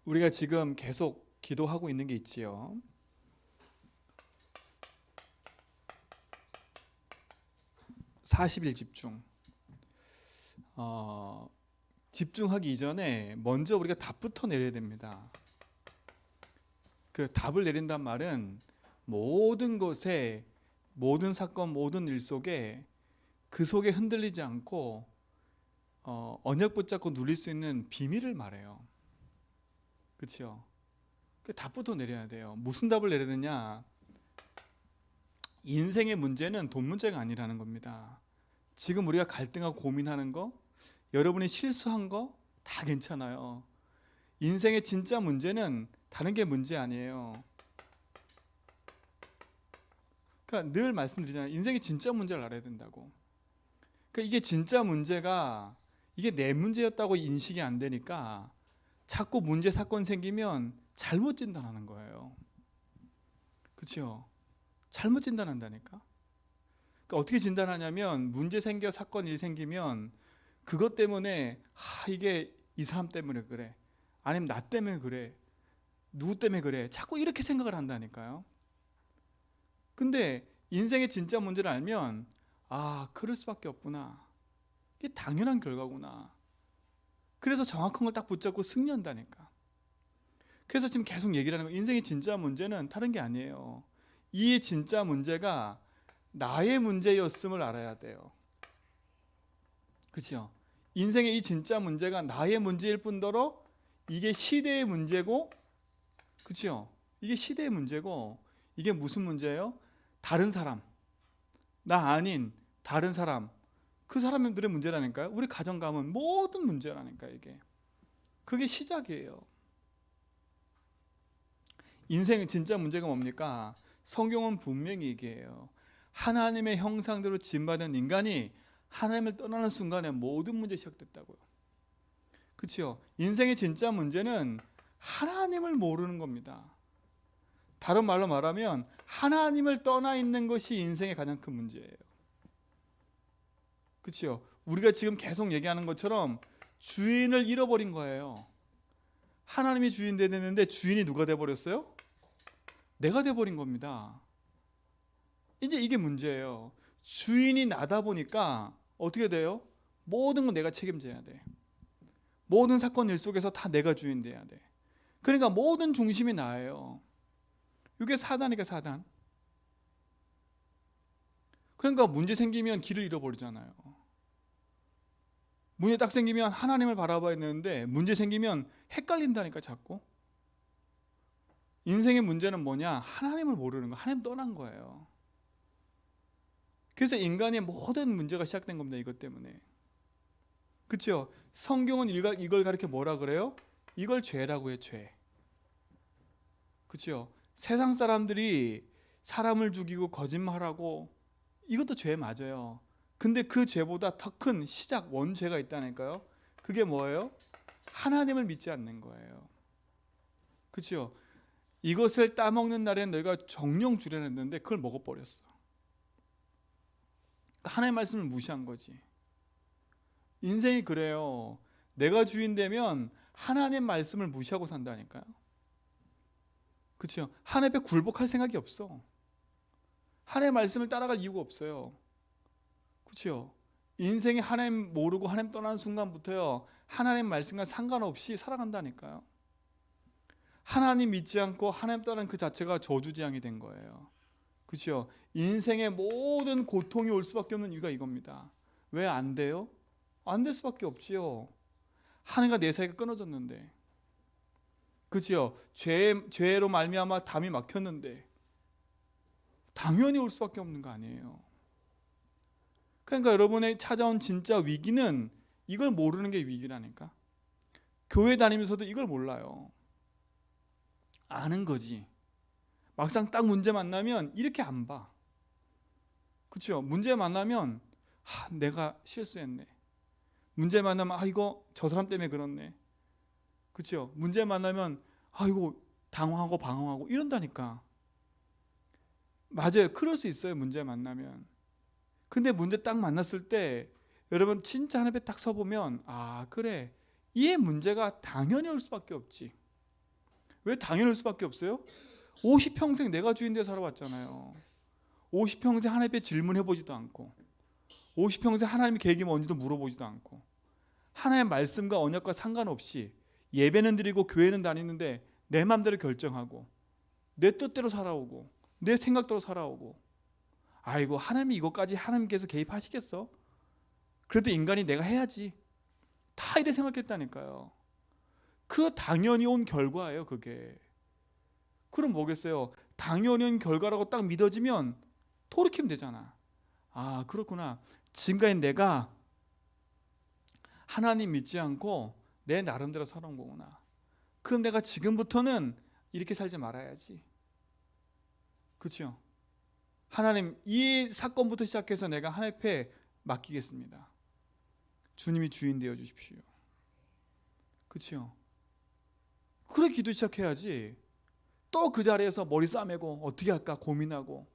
우리가 지금 계속 기도하고 있는 게 있지요. 40일 집중. 집중하기 이전에 먼저 우리가 답부터 내려야 됩니다. 그 답을 내린단 말은 모든 것에, 모든 사건, 모든 일 속에 그 속에 흔들리지 않고 언약 붙잡고 누릴 수 있는 비밀을 말해요. 그렇죠? 그 답부터 내려야 돼요. 무슨 답을 내려야 되냐? 인생의 문제는 돈 문제가 아니라는 겁니다. 지금 우리가 갈등하고 고민하는 거, 여러분이 실수한 거 다 괜찮아요. 인생의 진짜 문제는 다른 게 문제 아니에요. 그러니까 늘 말씀드리잖아요. 인생의 진짜 문제를 알아야 된다고. 그러니까 이게 진짜 문제가 이게 내 문제였다고 인식이 안 되니까 자꾸 문제 사건 생기면 잘못 진단하는 거예요. 그렇죠? 잘못 진단한다니까. 그러니까 어떻게 진단하냐면 문제 생겨 사건 일 생기면 그것 때문에 이게 이 사람 때문에 그래, 아니면 나 때문에 그래, 누구 때문에 그래, 자꾸 이렇게 생각을 한다니까요. 근데 인생의 진짜 문제를 알면 그럴 수밖에 없구나, 이게 당연한 결과구나. 그래서 정확한 걸 딱 붙잡고 승리한다니까. 그래서 지금 계속 얘기를 하는 거, 인생의 진짜 문제는 다른 게 아니에요. 이 진짜 문제가 나의 문제였음을 알아야 돼요. 그렇죠? 인생의 이 진짜 문제가 나의 문제일 뿐더러 이게 시대의 문제고, 그렇죠? 이게 시대의 문제고, 이게 무슨 문제예요? 다른 사람, 나 아닌 다른 사람, 그 사람들의 문제라니까요. 우리 가정 가면 모든 문제라니까. 이게 그게 시작이에요. 인생의 진짜 문제가 뭡니까? 성경은 분명히 얘기해요. 하나님의 형상대로 지음받은 인간이 하나님을 떠나는 순간에 모든 문제 시작됐다고요. 그렇죠? 인생의 진짜 문제는 하나님을 모르는 겁니다. 다른 말로 말하면 하나님을 떠나 있는 것이 인생의 가장 큰 문제예요. 그렇죠? 우리가 지금 계속 얘기하는 것처럼 주인을 잃어버린 거예요. 하나님이 주인 돼야 되는데 주인이 누가 돼버렸어요? 내가 돼버린 겁니다. 이제 이게 문제예요. 주인이 나다 보니까 어떻게 돼요? 모든 건 내가 책임져야 돼. 모든 사건 일 속에서 다 내가 주인 돼야 돼. 그러니까 모든 중심이 나예요. 이게 사단이니까 사단. 그러니까 문제 생기면 길을 잃어버리잖아요. 문제 딱 생기면 하나님을 바라봐야 되는데 문제 생기면 헷갈린다니까 자꾸. 인생의 문제는 뭐냐? 하나님을 모르는 거, 하나님 떠난 거예요. 그래서 인간의 모든 문제가 시작된 겁니다. 이것 때문에. 그렇죠? 성경은 이걸 가르쳐 뭐라 그래요? 이걸 죄라고 해요. 죄. 그렇죠? 세상 사람들이 사람을 죽이고 거짓말하고 이것도 죄 맞아요. 근데 그 죄보다 더 큰 시작, 원죄가 있다니까요. 그게 뭐예요? 하나님을 믿지 않는 거예요. 그렇죠? 이것을 따먹는 날에 너희가 정령 주려고 했는데 그걸 먹어버렸어. 하나님의 말씀을 무시한 거지. 인생이 그래요. 내가 주인 되면 하나님의 말씀을 무시하고 산다니까요. 그렇죠? 하나님 앞에 굴복할 생각이 없어. 하나님의 말씀을 따라갈 이유가 없어요. 그렇죠? 인생이 하나님 모르고 하나님 떠나는 순간부터요, 하나님 말씀과 상관없이 살아간다니까요. 하나님 믿지 않고 하나님 떠나는 그 자체가 저주지향이 된 거예요. 그렇죠? 인생의 모든 고통이 올 수밖에 없는 이유가 이겁니다. 왜 안 돼요? 안 될 수밖에 없지요. 하나님과 내 사이가 끊어졌는데, 그렇죠? 죄로 말미암아 담이 막혔는데 당연히 올 수밖에 없는 거 아니에요. 그러니까 여러분의 찾아온 진짜 위기는 이걸 모르는 게 위기라니까. 교회 다니면서도 이걸 몰라요. 아는 거지. 막상 딱 문제 만나면 이렇게 안 봐. 그렇죠? 문제 만나면 내가 실수했네. 문제 만나면 이거 저 사람 때문에 그렇네. 그렇죠? 문제 만나면 이거 당황하고 방황하고 이런다니까. 맞아요. 그럴 수 있어요. 문제 만나면. 근데 문제 딱 만났을 때 여러분 진짜 하나님 앞에 딱 서보면 그래, 이 문제가 당연히 올 수밖에 없지. 왜 당연할 수밖에 없어요? 50평생 내가 주인되어 살아왔잖아요. 50평생 하나님 앞에 질문해보지도 않고 50평생 하나님의 계획이 뭔지도 물어보지도 않고 하나님의 말씀과 언약과 상관없이 예배는 드리고 교회는 다니는데 내 마음대로 결정하고 내 뜻대로 살아오고 내 생각대로 살아오고, 아이고 하나님이 이것까지 하나님께서 개입하시겠어? 그래도 인간이 내가 해야지. 다 이래 생각했다니까요. 그 당연히 온 결과예요 그게. 그럼 뭐겠어요? 당연히 온 결과라고 딱 믿어지면 돌이키면 되잖아. 아 그렇구나. 지금까지 내가 하나님 믿지 않고 내 나름대로 살아온 거구나. 그럼 내가 지금부터는 이렇게 살지 말아야지. 그렇죠? 하나님 이 사건부터 시작해서 내가 하나님 앞에 맡기겠습니다. 주님이 주인 되어 주십시오. 그렇죠? 그래 기도 시작해야지. 또 그 자리에서 머리 싸매고 어떻게 할까 고민하고,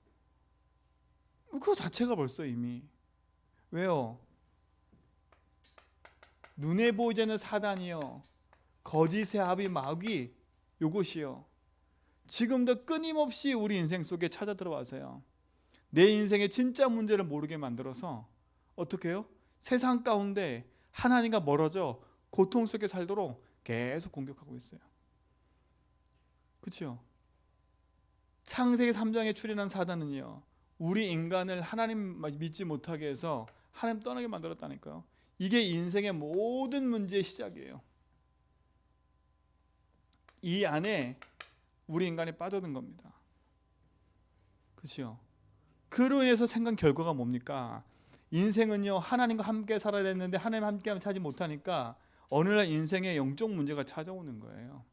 그거 자체가 벌써 이미 왜요? 눈에 보이지 않는 사단이요 거짓의 아비 마귀 요것이요 지금도 끊임없이 우리 인생 속에 찾아 들어와서요 내 인생의 진짜 문제를 모르게 만들어서 어떻게 해요? 세상 가운데 하나님과 멀어져 고통 속에 살도록 계속 공격하고 있어요. 그렇죠? 창세기 3장에 출현한 사단은요 우리 인간을 하나님 믿지 못하게 해서 하나님 떠나게 만들었다니까요. 이게 인생의 모든 문제의 시작이에요. 이 안에 우리 인간이 빠져든 겁니다. 그렇죠? 그로 인해서 생긴 결과가 뭡니까? 인생은요 하나님과 함께 살아야 되는데 하나님 함께 하지 못하니까 어느 날 인생에 영적 문제가 찾아오는 거예요.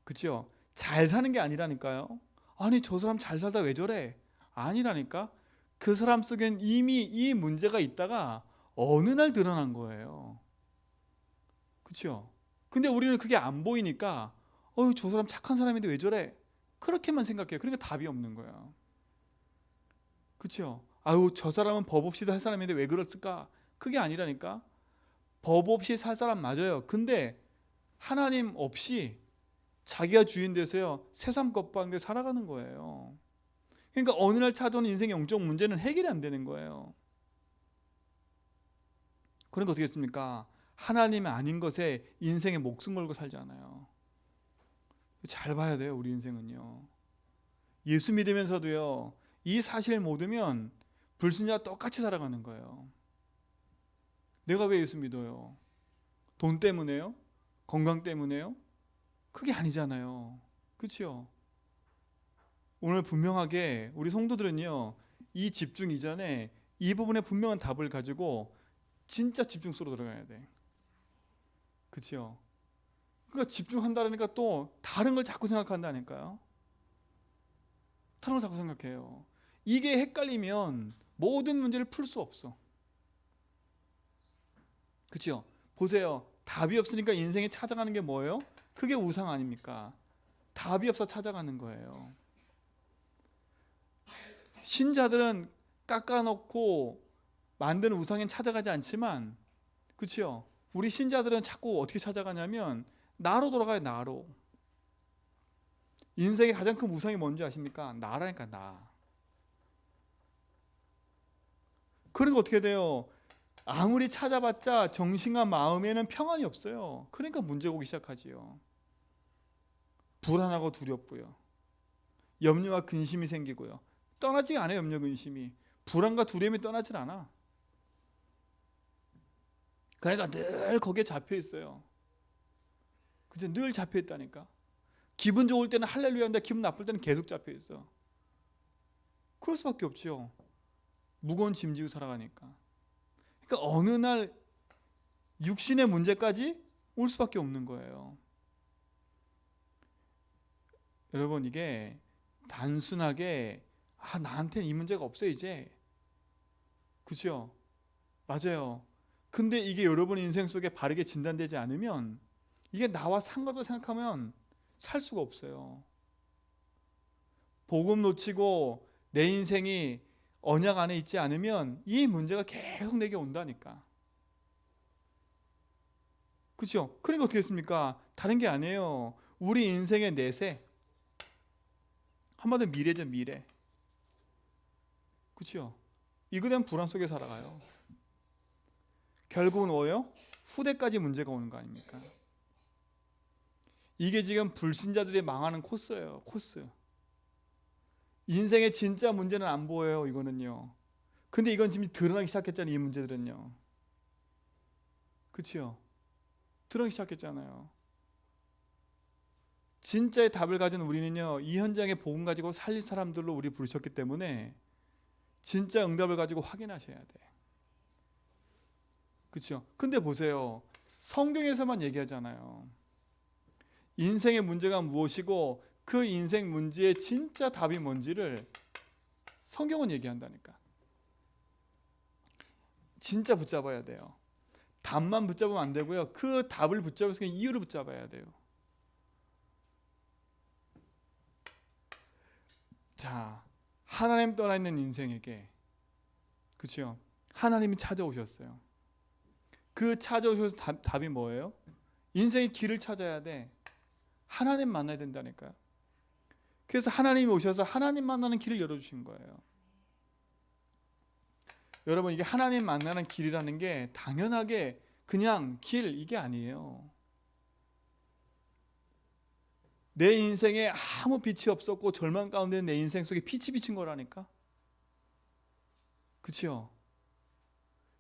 그렇죠? 잘 사는 게 아니라니까요. 아니 저 사람 잘 살다 왜 저래? 아니라니까. 그 사람 속에는 이미 이 문제가 있다가 어느 날 드러난 거예요. 그렇죠? 근데 우리는 그게 안 보이니까 저 사람 착한 사람인데 왜 저래? 그렇게만 생각해요. 그러니까 답이 없는 거예요. 그렇죠? 아유 저 사람은 법 없이도 할 사람인데 왜 그랬을까? 그게 아니라니까. 법 없이 살 사람 맞아요. 근데 하나님 없이 자기가 주인 돼서요 새삼 겉방대 살아가는 거예요. 그러니까 어느 날 찾아오는 인생의 영적 문제는 해결이 안 되는 거예요. 그러니까 어떻게 했습니까? 하나님이 아닌 것에 인생에 목숨 걸고 살잖아요. 잘 봐야 돼요 우리 인생은요. 예수 믿으면서도요 이 사실을 모르면 불신자와 똑같이 살아가는 거예요. 내가 왜 예수 믿어요? 돈 때문에요? 건강 때문에요? 그게 아니잖아요. 그렇죠? 오늘 분명하게 우리 성도들은요 이 집중 이전에 이 부분에 분명한 답을 가지고 진짜 집중 속으로 들어가야 돼. 그렇죠? 그러니까 집중한다니까 또 다른 걸 자꾸 생각한다니까요. 다른 걸 자꾸 생각해요. 이게 헷갈리면 모든 문제를 풀 수 없어. 그렇죠? 보세요. 답이 없으니까 인생에 찾아가는 게 뭐예요? 그게 우상 아닙니까? 답이 없어 찾아가는 거예요. 신자들은 깎아놓고 만드는 우상엔 찾아가지 않지만, 그렇죠? 우리 신자들은 자꾸 어떻게 찾아가냐면 나로 돌아가요. 나로. 인생의 가장 큰 우상이 뭔지 아십니까? 나라니까 나. 그러니까 어떻게 돼요? 아무리 찾아봤자 정신과 마음에는 평안이 없어요. 그러니까 문제가 오기 시작하지요. 불안하고 두렵고요. 염려와 근심이 생기고요. 떠나지 않아요. 염려 근심이. 불안과 두려움이 떠나질 않아. 그러니까 늘 거기에 잡혀 있어요. 그죠? 늘 잡혀 있다니까. 기분 좋을 때는 할렐루야인데 기분 나쁠 때는 계속 잡혀 있어. 그럴 수밖에 없죠. 무거운 짐 지고 살아가니까. 그러니까 어느 날 육신의 문제까지 올 수밖에 없는 거예요. 여러분 이게 단순하게 나한테는 이 문제가 없어 이제. 그렇죠? 맞아요. 근데 이게 여러분 인생 속에 바르게 진단되지 않으면 이게 나와 상관없다고 생각하면 살 수가 없어요. 복음 놓치고 내 인생이 언약 안에 있지 않으면 이 문제가 계속 내게 온다니까. 그렇죠? 그러니까 어떻게 했습니까? 다른 게 아니에요. 우리 인생의 내세, 한마디로 미래죠, 미래. 그렇죠? 이거 대한 불안 속에 살아가요. 결국은 뭐예요? 후대까지 문제가 오는 거 아닙니까? 이게 지금 불신자들이 망하는 코스예요. 코스. 인생의 진짜 문제는 안 보여요. 이거는요. 근데 이건 지금 드러나기 시작했잖아요. 이 문제들은요. 그렇죠? 드러나기 시작했잖아요. 진짜의 답을 가진 우리는요, 이 현장의 복음 가지고 살릴 사람들로 우리 부르셨기 때문에 진짜 응답을 가지고 확인하셔야 돼. 그렇죠? 근데 보세요. 성경에서만 얘기하잖아요. 인생의 문제가 무엇이고 그 인생 문제의 진짜 답이 뭔지를 성경은 얘기한다니까. 진짜 붙잡아야 돼요. 답만 붙잡으면 안 되고요. 그 답을 붙잡아서 이유를 붙잡아야 돼요. 자, 하나님 떠나 있는 인생에게, 그렇죠? 하나님이 찾아오셨어요. 그 찾아오셔서 답이 뭐예요? 인생의 길을 찾아야 돼. 하나님 만나야 된다니까요. 그래서 하나님이 오셔서 하나님 만나는 길을 열어주신 거예요. 여러분, 이게 하나님 만나는 길이라는 게 당연하게 그냥 길, 이게 아니에요. 내 인생에 아무 빛이 없었고 절망 가운데 내 인생 속에 빛이 비친 거라니까. 그렇죠?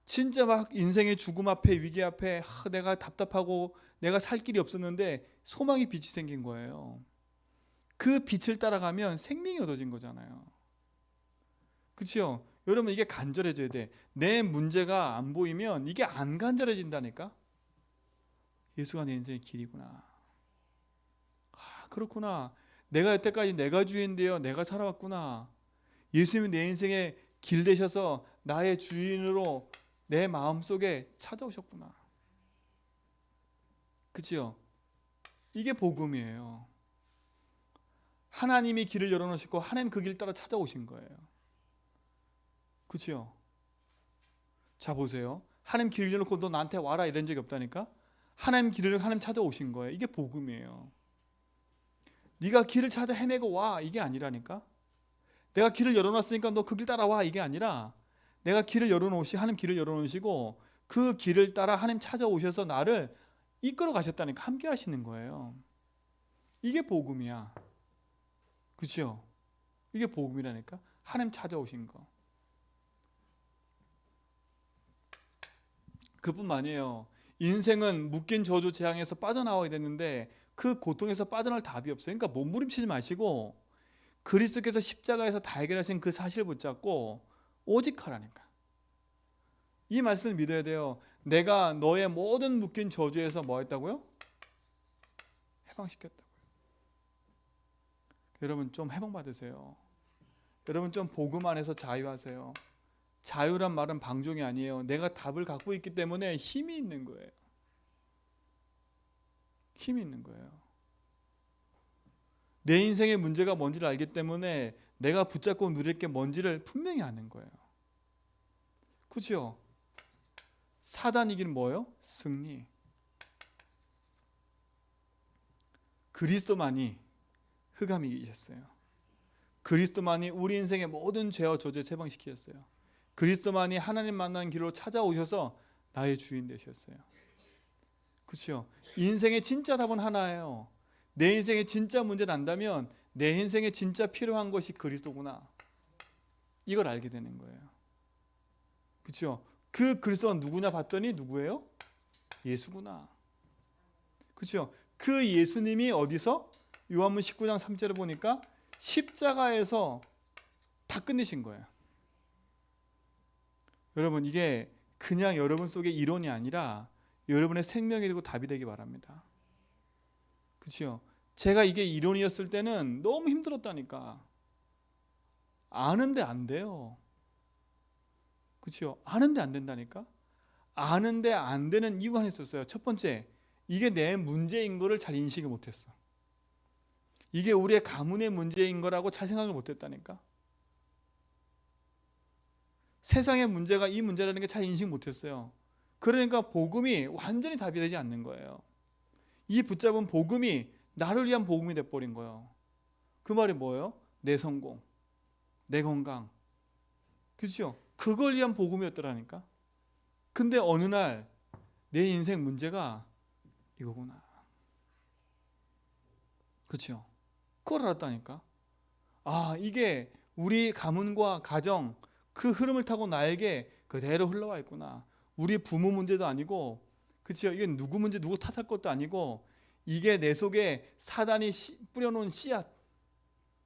진짜 막 인생의 죽음 앞에, 위기 앞에 내가 답답하고 내가 살 길이 없었는데 소망의 빛이 생긴 거예요. 그 빛을 따라가면 생명이 얻어진 거잖아요. 그렇죠? 여러분, 이게 간절해져야 돼. 내 문제가 안 보이면 이게 안 간절해진다니까. 예수가 내 인생의 길이구나. 그렇구나. 내가 여태까지 내가 주인인데요, 내가 살아왔구나. 예수님이 내 인생의 길 되셔서 나의 주인으로 내 마음속에 찾아오셨구나. 그렇죠? 이게 복음이에요. 하나님이 길을 열어놓으시고 하나님 그 길 따라 찾아오신 거예요. 그렇죠? 자, 보세요. 하나님 길을 열어놓고 너 나한테 와라 이런 적이 없다니까. 하나님 길을 하나님 찾아오신 거예요. 이게 복음이에요. 네가 길을 찾아 헤매고 와, 이게 아니라니까. 내가 길을 열어놨으니까 너 그 길 따라와, 이게 아니라 내가 길을 열어놓으시, 하나님 길을 열어놓으시고 그 길을 따라 하나님 찾아오셔서 나를 이끌어 가셨다니까. 함께 하시는 거예요. 이게 복음이야. 그렇죠? 이게 복음이라니까. 하나님 찾아오신 거. 그뿐만 아니에요. 인생은 묶인 저주 재앙에서 빠져나와야 되는데 그 고통에서 빠져나올 답이 없어요. 그러니까 몸부림치지 마시고 그리스도께서 십자가에서 다 해결하신 그 사실을 붙잡고 오직 하라니까. 이 말씀을 믿어야 돼요. 내가 너의 모든 묶인 저주에서 뭐 했다고요? 해방시켰다고요. 여러분, 좀 해방받으세요. 여러분, 좀 복음 안에서 자유하세요. 자유란 말은 방종이 아니에요. 내가 답을 갖고 있기 때문에 힘이 있는 거예요. 힘이 있는 거예요. 내 인생의 문제가 뭔지를 알기 때문에 내가 붙잡고 누릴 게 뭔지를 분명히 아는 거예요. 그렇죠? 사단 이기는 뭐예요? 승리. 그리스도만이 흑암이 이기셨어요. 그리스도만이 우리 인생의 모든 죄와 저주를 해방시키셨어요. 그리스도만이 하나님 만나는 길로 찾아오셔서 나의 주인 되셨어요. 그렇죠? 인생의 진짜 답은 하나예요. 내 인생에 진짜 문제를 안다면 내 인생에 진짜 필요한 것이 그리스도구나. 이걸 알게 되는 거예요. 그렇죠? 그 그리스도가 누구냐 봤더니 누구예요? 예수구나. 그렇죠? 그 예수님이 어디서? 요한복음 19장 3절을 보니까 십자가에서 다 끝내신 거예요. 여러분, 이게 그냥 여러분 속의 이론이 아니라 여러분의 생명이 되고 답이 되기 바랍니다. 그렇죠? 제가 이게 이론이었을 때는 너무 힘들었다니까. 아는데 안 돼요. 그렇죠? 아는데 안 된다니까. 아는데 안 되는 이유가 하나 있었어요. 첫 번째, 이게 내 문제인 거를 잘 인식을 못했어. 이게 우리의 가문의 문제인 거라고 잘 생각을 못했다니까. 세상의 문제가 이 문제라는 게 잘 인식 못했어요. 그러니까 복음이 완전히 답이 되지 않는 거예요. 이 붙잡은 복음이 나를 위한 복음이 돼버린 거예요. 그 말이 뭐예요? 내 성공, 내 건강, 그렇죠? 그걸 위한 복음이었더라니까. 근데 어느 날 내 인생 문제가 이거구나. 그렇죠? 그걸 알았다니까. 아, 이게 우리 가문과 가정 그 흐름을 타고 나에게 그대로 흘러와 있구나. 우리 부모 문제도 아니고, 그렇죠? 이게 누구 문제, 누구 탓할 것도 아니고, 이게 내 속에 사단이 뿌려놓은 씨앗,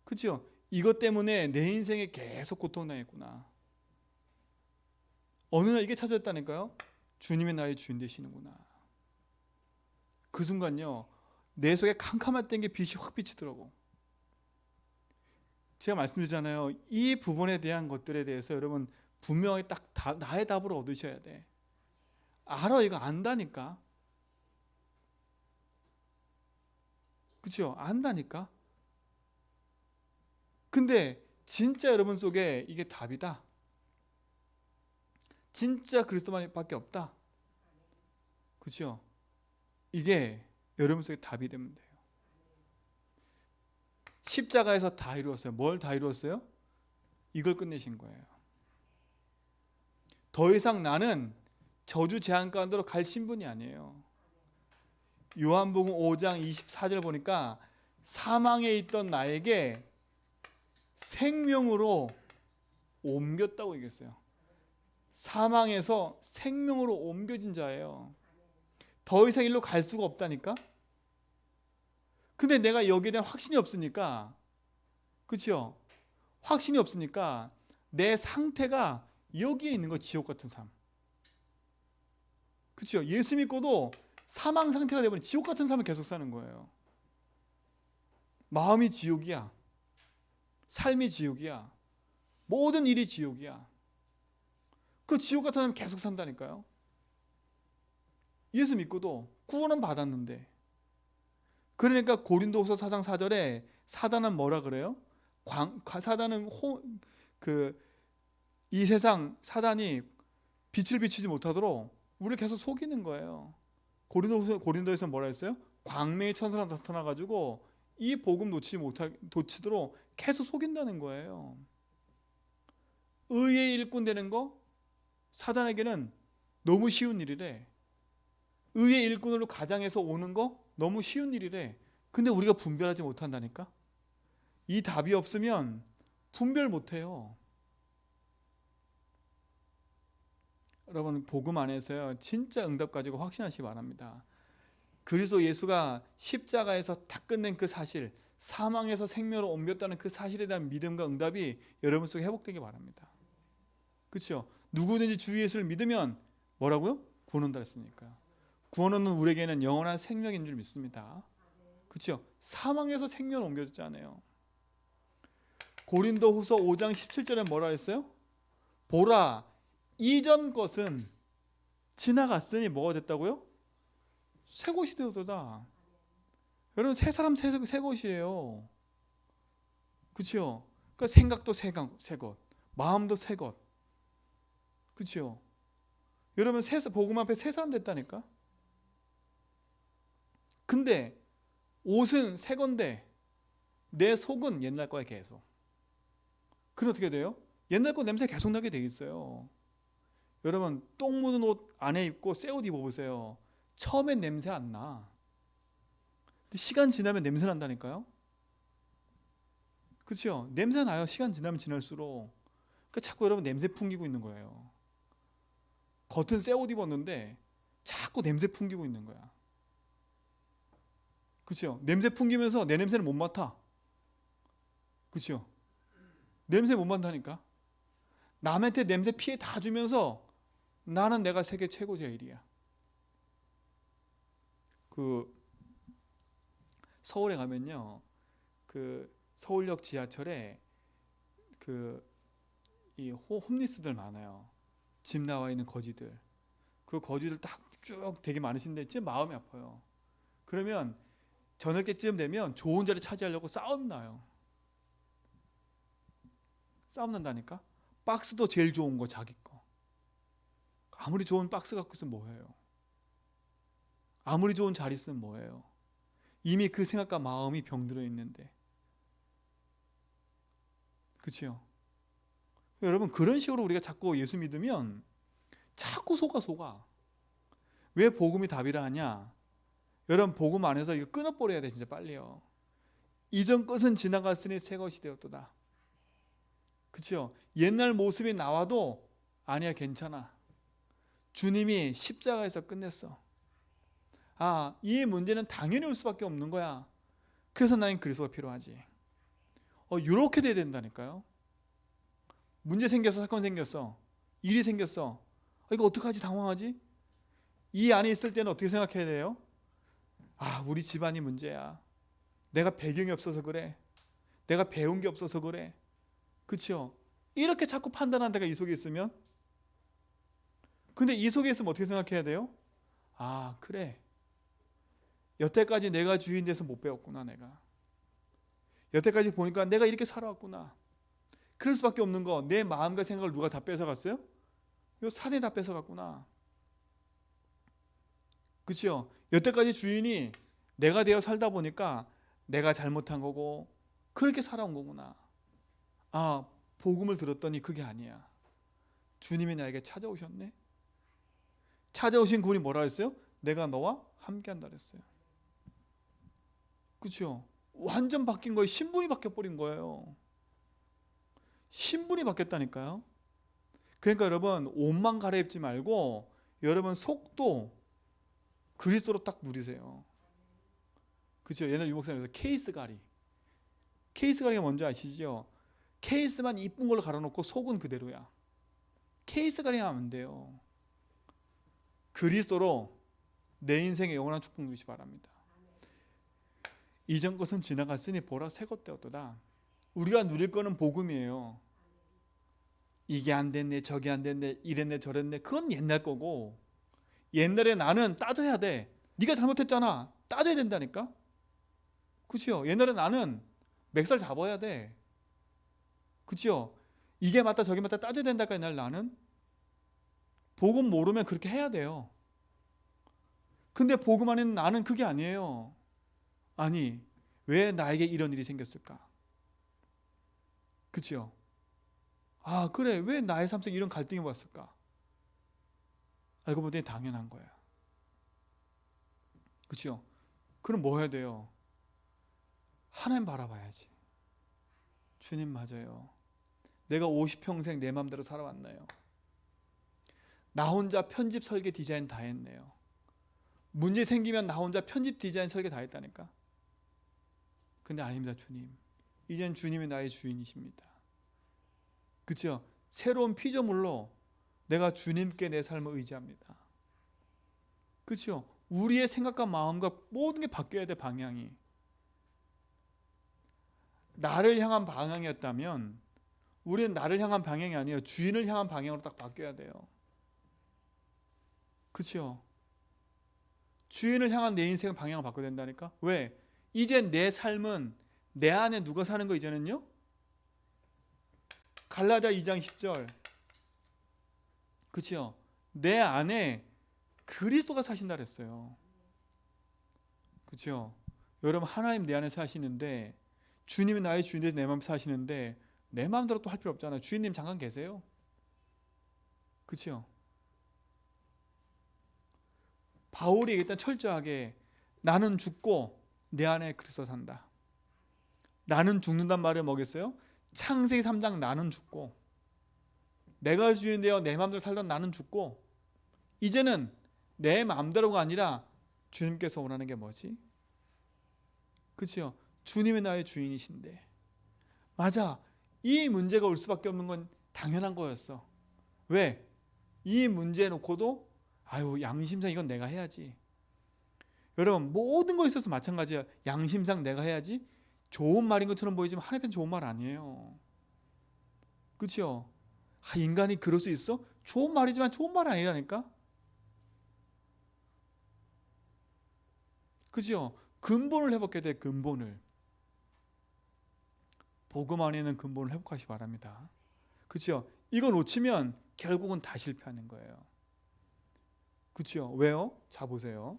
그렇죠? 이것 때문에 내 인생에 계속 고통당했구나. 어느 날 이게 찾아졌다니까요. 주님의 나의 주인 되시는구나. 그 순간요, 내 속에 캄캄했던 게 빛이 확 비치더라고. 제가 말씀드리잖아요. 이 부분에 대한 것들에 대해서 여러분 분명히 딱 나의 답을 얻으셔야 돼. 알아, 이거 안다니까. 그렇죠? 안다니까. 근데 진짜 여러분 속에 이게 답이다. 진짜 그리스도만밖에 없다. 그렇죠? 이게 여러분 속에 답이 되면 돼요. 십자가에서 다 이루었어요. 뭘 다 이루었어요? 이걸 끝내신 거예요. 더 이상 나는 저주 재앙 가운데로 갈 신분이 아니에요. 요한복음 5장 24절 보니까 사망에 있던 나에게 생명으로 옮겼다고 얘기했어요. 사망에서 생명으로 옮겨진 자예요. 더 이상 일로 갈 수가 없다니까. 근데 내가 여기에 대한 확신이 없으니까, 그렇죠? 확신이 없으니까 내 상태가 여기에 있는 거, 지옥 같은 삶. 그렇죠? 예수 믿고도 사망 상태가 되버린 지옥 같은 삶을 계속 사는 거예요. 마음이 지옥이야. 삶이 지옥이야. 모든 일이 지옥이야. 그 지옥 같은 삶을 계속 산다니까요. 예수 믿고도 구원은 받았는데. 그러니까 고린도후서 4장 4절에 사단은 뭐라 그래요? 사단은 이 세상 사단이 빛을 비추지 못하도록 우리를 계속 속이는 거예요. 고린도에서 뭐라 했어요? 광명의 천사가 나타나가지고 이 복음 놓치도록 계속 속인다는 거예요. 의의 일꾼 되는 거 사단에게는 너무 쉬운 일이래. 의의 일꾼으로 가장해서 오는 거 너무 쉬운 일이래. 근데 우리가 분별하지 못한다니까. 이 답이 없으면 분별 못해요. 여러분 복음 안에서요, 진짜 응답 가지고 확신하시기 바랍니다. 그리스도 예수가 십자가에서 다 끝낸 그 사실, 사망에서 생명으로 옮겼다는 그 사실에 대한 믿음과 응답이 여러분 속에 회복되기 바랍니다. 그렇죠? 누구든지 주 예수를 믿으면 뭐라고요? 구원한다 했으니까. 구원은 우리에게는 영원한 생명인 줄 믿습니다. 그렇죠? 사망에서 생명을 옮겨줬잖아요. 고린도후서 5장 17절에 뭐라 했어요? 보라, 이전 것은 지나갔으니 뭐가 됐다고요? 새 것이 되었도다. 여러분 새 사람 새 것이에요. 그렇죠? 그러니까 생각도 새 것, 마음도 새 것. 그렇죠? 여러분 복음 앞에 새 사람 됐다니까. 근데 옷은 새 건데 내 속은 옛날 거야 계속. 그럼 어떻게 돼요? 옛날 거 냄새 계속 나게 돼 있어요. 여러분 똥 묻은 옷 안에 입고 새 옷 입어보세요. 처음엔 냄새 안 나. 근데 시간 지나면 냄새 난다니까요. 그렇죠? 냄새 나요. 시간 지나면 지날수록. 그러니까 자꾸 여러분 냄새 풍기고 있는 거예요. 겉은 새 옷 입었는데 자꾸 냄새 풍기고 있는 거야. 그렇죠? 냄새 풍기면서 내 냄새는 못 맡아. 그렇죠? 냄새 못 맡다니까. 남한테 냄새 피해 다 주면서 나는 내가 세계 최고 제일이야. 서울에 가면요, 서울역 지하철에 이 홈리스들 많아요. 집 나와 있는 거지들. 그 거지들 딱 쭉 되게 많으신데 진짜 마음이 아파요. 그러면 저녁때쯤 되면 좋은 자리 차지하려고 싸움 나요. 싸움 난다니까. 박스도 제일 좋은 거 자기 거. 아무리 좋은 박스 갖고 있으면 뭐해요? 아무리 좋은 자리 있으면 뭐해요? 이미 그 생각과 마음이 병들어 있는데. 그렇죠? 여러분 그런 식으로 우리가 자꾸 예수 믿으면 자꾸 속아. 왜 복음이 답이라 하냐? 여러분 복음 안에서 이거 끊어버려야 돼 진짜 빨리요. 이전 것은 지나갔으니 새 것이 되었도다. 그렇죠? 옛날 모습이 나와도 아니야 괜찮아. 주님이 십자가에서 끝냈어. 아, 이 문제는 당연히 올 수밖에 없는 거야. 그래서 나는 그리스도가 필요하지. 이렇게 돼야 된다니까요. 문제 생겼어, 사건 생겼어, 일이 생겼어. 이거 어떡하지? 당황하지? 이 안에 있을 때는 어떻게 생각해야 돼요? 아, 우리 집안이 문제야. 내가 배경이 없어서 그래. 내가 배운 게 없어서 그래. 그렇죠? 이렇게 자꾸 판단한 데가 이 속에 있으면, 근데 이 속에 있으면 어떻게 생각해야 돼요? 아, 그래. 여태까지 내가 주인 돼서 못 배웠구나. 내가 여태까지 보니까 내가 이렇게 살아왔구나. 그럴 수밖에 없는 거, 내 마음과 생각을 누가 다 뺏어갔어요? 이거 사단이 다 뺏어갔구나. 그렇죠? 여태까지 주인이 내가 되어 살다 보니까 내가 잘못한 거고 그렇게 살아온 거구나. 아, 복음을 들었더니 그게 아니야. 주님이 나에게 찾아오셨네. 찾아오신 분이 뭐라 했어요? 내가 너와 함께한다 그랬어요. 그렇죠? 완전 바뀐 거예요. 신분이 바뀌어버린 거예요. 신분이 바뀌었다니까요. 그러니까 여러분 옷만 갈아입지 말고 여러분 속도 그리스도로 딱 누리세요. 그렇죠? 옛날 유목사님에서 케이스 가리. 케이스 가리가 뭔지 아시죠? 케이스만 이쁜 걸로 갈아놓고 속은 그대로야. 케이스 가리 하면 안 돼요. 그리스도로 내 인생의 영원한 축복 누리시 바랍니다. 이전 것은 지나갔으니 보라 새 것 되었도다. 우리가 누릴 거는 복음이에요. 이게 안 됐네, 저게 안 됐네, 이랬네, 저랬네. 그건 옛날 거고, 옛날에 나는 따져야 돼. 네가 잘못했잖아. 따져야 된다니까. 그렇죠? 옛날에 나는 맥살 잡아야 돼. 그렇죠? 이게 맞다 저게 맞다 따져야 된다니까. 옛날 나는 복음 모르면 그렇게 해야 돼요. 근데 복음 안에는 나는 그게 아니에요. 아니, 왜 나에게 이런 일이 생겼을까? 그렇죠? 아, 그래. 왜 나의 삶 속에 이런 갈등이 왔을까? 알고 보니 당연한 거야. 그렇죠? 그럼 뭐 해야 돼요? 하나님 바라봐야지. 주님 맞아요. 내가 50평생 내 마음대로 살아왔나요? 나 혼자 편집 설계 디자인 다 했네요. 문제 생기면 나 혼자 편집 디자인 설계 다 했다니까. 근데 아닙니다. 주님. 이젠 주님이 나의 주인이십니다. 그렇죠? 새로운 피조물로 내가 주님께 내 삶을 의지합니다. 그렇죠? 우리의 생각과 마음과 모든 게 바뀌어야 돼. 방향이. 나를 향한 방향이었다면 우리는 나를 향한 방향이 아니에요. 주인을 향한 방향으로 딱 바뀌어야 돼요. 그렇죠? 주인을 향한 내 인생 방향을 바꿔야 된다니까. 왜? 이제 내 삶은 내 안에 누가 사는 거 이제는요? 갈라디아 2장 10절. 그렇죠? 내 안에 그리스도가 사신다 그랬어요. 그렇죠? 여러분 하나님 내 안에 사시는데 주님이 나의 주인이 내 마음에 사시는데 내 마음대로 또 할 필요 없잖아요. 주인님 잠깐 계세요. 그렇죠? 바울이 일단 철저하게 나는 죽고 내 안에 그리스도 산다. 나는 죽는단 말을 뭐겠어요? 창세기 3장 나는 죽고 내가 주인 되어 내 마음대로 살던 나는 죽고 이제는 내 마음대로가 아니라 주님께서 원하는 게 뭐지? 그렇죠? 주님이 나의 주인이신데 맞아. 이 문제가 올 수밖에 없는 건 당연한 거였어. 왜? 이 문제 놓고도 아유 양심상 이건 내가 해야지. 여러분 모든 거에 있어서 마찬가지야. 양심상 내가 해야지. 좋은 말인 것처럼 보이지만 하나님께는 좋은 말 아니에요. 그렇죠? 아, 인간이 그럴 수 있어? 좋은 말이지만 좋은 말 아니라니까. 그렇죠? 근본을 회복해야 돼. 근본을. 복음 안에는 근본을 회복하시기 바랍니다. 그렇죠? 이거 놓치면 결국은 다 실패하는 거예요. 그렇죠? 왜요? 자 보세요.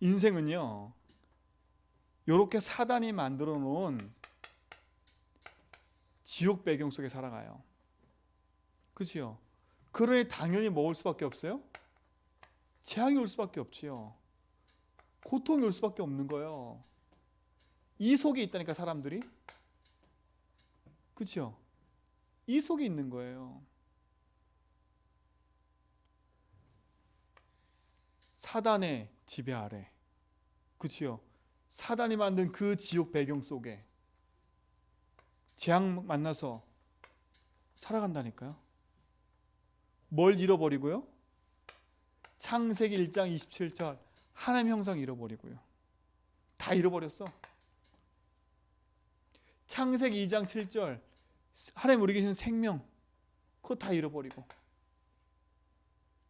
인생은요, 이렇게 사단이 만들어 놓은 지옥 배경 속에 살아가요. 그렇죠? 그러니 당연히 먹을 수밖에 없어요. 재앙이 올 수밖에 없지요. 고통이 올 수밖에 없는 거예요. 이 속에 있다니까 사람들이. 그렇죠? 이 속에 있는 거예요. 사단의 지배 아래. 그렇죠? 사단이 만든 그 지옥 배경 속에 재앙 만나서 살아간다니까요. 뭘 잃어버리고요? 창세기 1장 27절 하나님 형상 잃어버리고요. 다 잃어버렸어. 창세기 2장 7절 하나님 우리 계신 생명 그거 다 잃어버리고.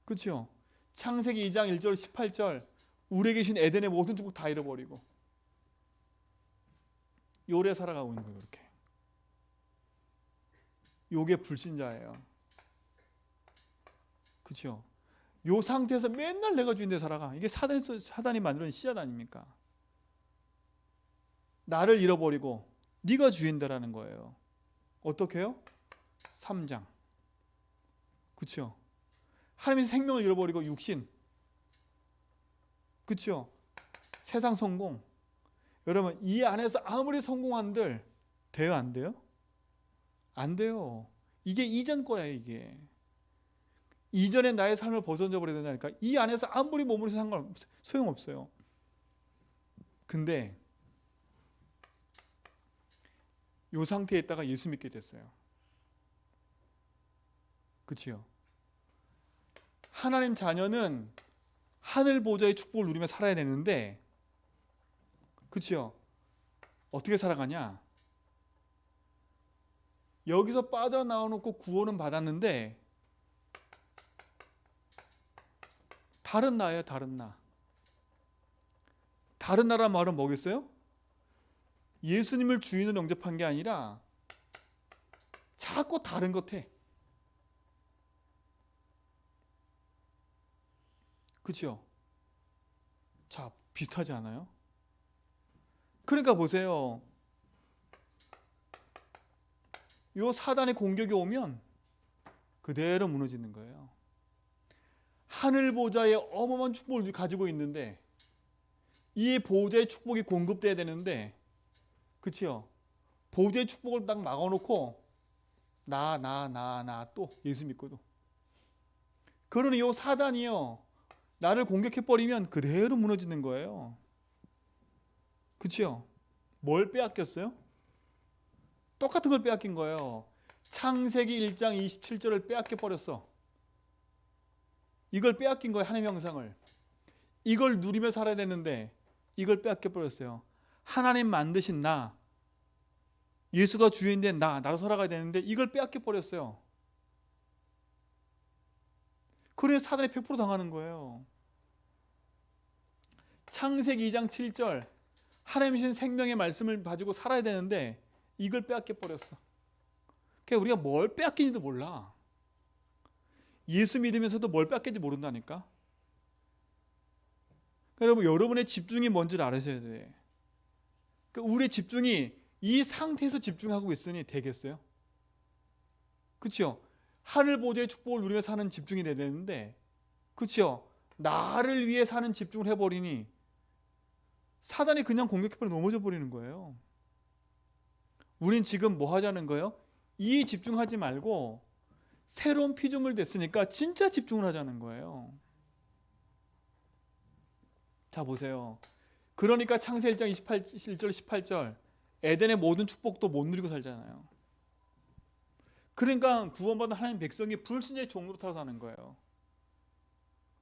그렇죠? 창세기 2장 1절 18절 우리 계신 에덴의 모든 축복 다 잃어버리고 요래 살아가고 있는 거예요. 그렇게. 요게 불신자예요. 그렇죠? 요 상태에서 맨날 내가 주인데 살아가. 이게 사단이 만드는 씨앗 아닙니까? 나를 잃어버리고 네가 주인다라는 거예요. 어떻게 해요? 3장. 그렇죠? 하나님의 생명을 잃어버리고 육신. 그렇죠? 세상 성공. 여러분 이 안에서 아무리 성공한들 돼요 안 돼요? 안 돼요. 이게 이전 거야 이게. 이전에 나의 삶을 벗어져 버려야 된다니까. 이 안에서 아무리 머무르서 소용없어요. 근데 이 상태에 있다가 예수 믿게 됐어요. 그렇죠? 하나님 자녀는 하늘 보좌의 축복을 누리며 살아야 되는데 그렇죠? 어떻게 살아가냐? 여기서 빠져나와놓고 구원은 받았는데 다른 나예요. 다른 나. 다른 나라는 말은 뭐겠어요? 예수님을 주인으로 영접한 게 아니라 자꾸 다른 것 해. 그렇죠? 자, 비슷하지 않아요? 그러니까 보세요. 요 사단의 공격이 오면 그대로 무너지는 거예요. 하늘 보좌의 어마어마한 축복을 가지고 있는데 이 보좌의 축복이 공급돼야 되는데 그렇죠? 보좌의 축복을 딱 막아놓고 나 또 예수 믿고도 그러니 요 사단이요 나를 공격해버리면 그대로 무너지는 거예요. 그렇죠? 뭘 빼앗겼어요? 똑같은 걸 빼앗긴 거예요. 창세기 1장 27절을 빼앗겨 버렸어. 이걸 빼앗긴 거예요. 하나님의 형상을. 이걸 누리며 살아야 되는데 이걸 빼앗겨 버렸어요. 하나님 만드신 나, 예수가 주인인데 나로 살아가야 되는데 이걸 빼앗겨 버렸어요. 그래서 사단이 100% 당하는 거예요. 창세기 2장 7절 하나님이신 생명의 말씀을 가지고 살아야 되는데 이걸 빼앗겨 버렸어. 그러니까 우리가 뭘 빼앗긴지도 몰라. 예수 믿으면서도 뭘 빼앗긴지 모른다니까. 그러니까 여러분의 집중이 뭔지를 알아셔야 돼. 그러니까 우리의 집중이 이 상태에서 집중하고 있으니 되겠어요? 그렇죠? 하늘 보좌의 축복을 누리며 사는 집중이 돼야 되는데 그렇죠? 나를 위해 사는 집중을 해버리니 사단이 그냥 공격해버려 넘어져 버리는 거예요. 우린 지금 뭐 하자는 거예요? 이 집중하지 말고 새로운 피조물 됐으니까 진짜 집중을 하자는 거예요. 자 보세요. 그러니까 창세기 1장 1절 18절 에덴의 모든 축복도 못 누리고 살잖아요. 그러니까 구원받은 하나님 백성이 불신자의 종으로 타서 사는 거예요.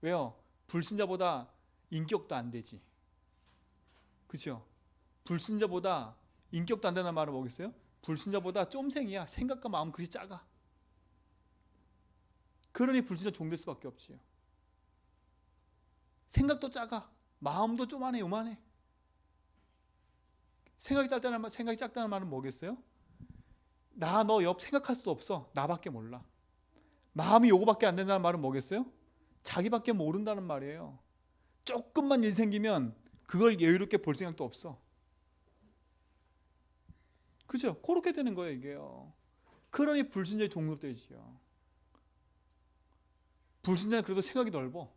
왜요? 불신자보다 인격도 안 되지. 그렇죠? 불신자보다 인격도 안 된다는 말은 뭐겠어요? 불신자보다 쫌생이야. 생각과 마음 그리 작아. 그러니 불신자 종 될 수밖에 없지요. 생각도 작아. 마음도 요만해. 생각이 작다는 말은 뭐겠어요? 너 옆 생각할 수도 없어. 나밖에 몰라. 마음이 요거밖에 안 된다는 말은 뭐겠어요? 자기밖에 모른다는 말이에요. 조금만 일 생기면 그걸 여유롭게 볼 생각도 없어. 그죠? 그렇게 되는 거예요, 이게요. 그러니 불신자의 종로 되지요. 불신자는 그래도 생각이 넓어.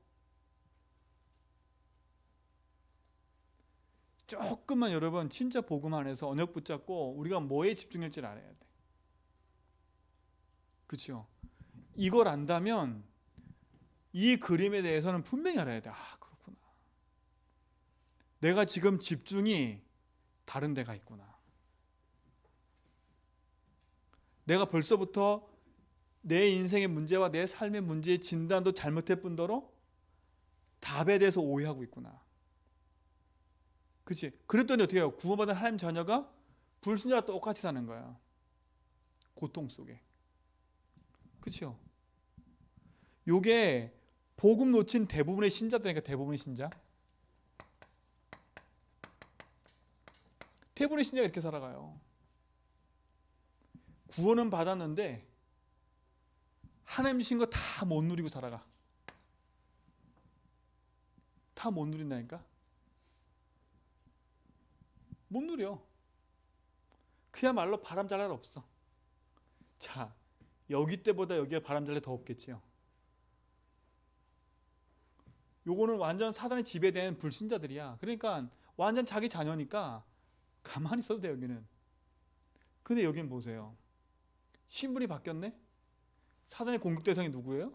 조금만 여러분 진짜 복음 안에서 언역 붙잡고 우리가 뭐에 집중할지를 알아야 돼. 그렇죠? 이걸 안다면 이 그림에 대해서는 분명히 알아야 돼. 아, 그렇구나. 내가 지금 집중이 다른 데가 있구나. 내가 벌써부터 내 인생의 문제와 내 삶의 문제의 진단도 잘못할 뿐더러 답에 대해서 오해하고 있구나. 그치? 그랬더니 어떻게 해요? 구원받은 하나님 자녀가 불신자와 똑같이 사는 거야. 고통 속에. 그쵸? 요게 복음 놓친 대부분의 신자들이니까. 대부분의 신자. 대부분의 신자가 이렇게 살아가요. 구원은 받았는데 하나님 주신 거 다 못 누리고 살아가. 다 못 누린다니까? 못 누려. 그야말로 바람잘 날 없어. 자, 여기 때보다 여기가 바람잘 날 더 없겠지요. 요거는 완전 사단의 지배된 불신자들이야. 그러니까 완전 자기 자녀니까 가만히 있어도 돼, 여기는. 근데 여긴 보세요. 신분이 바뀌었네? 사단의 공격 대상이 누구예요?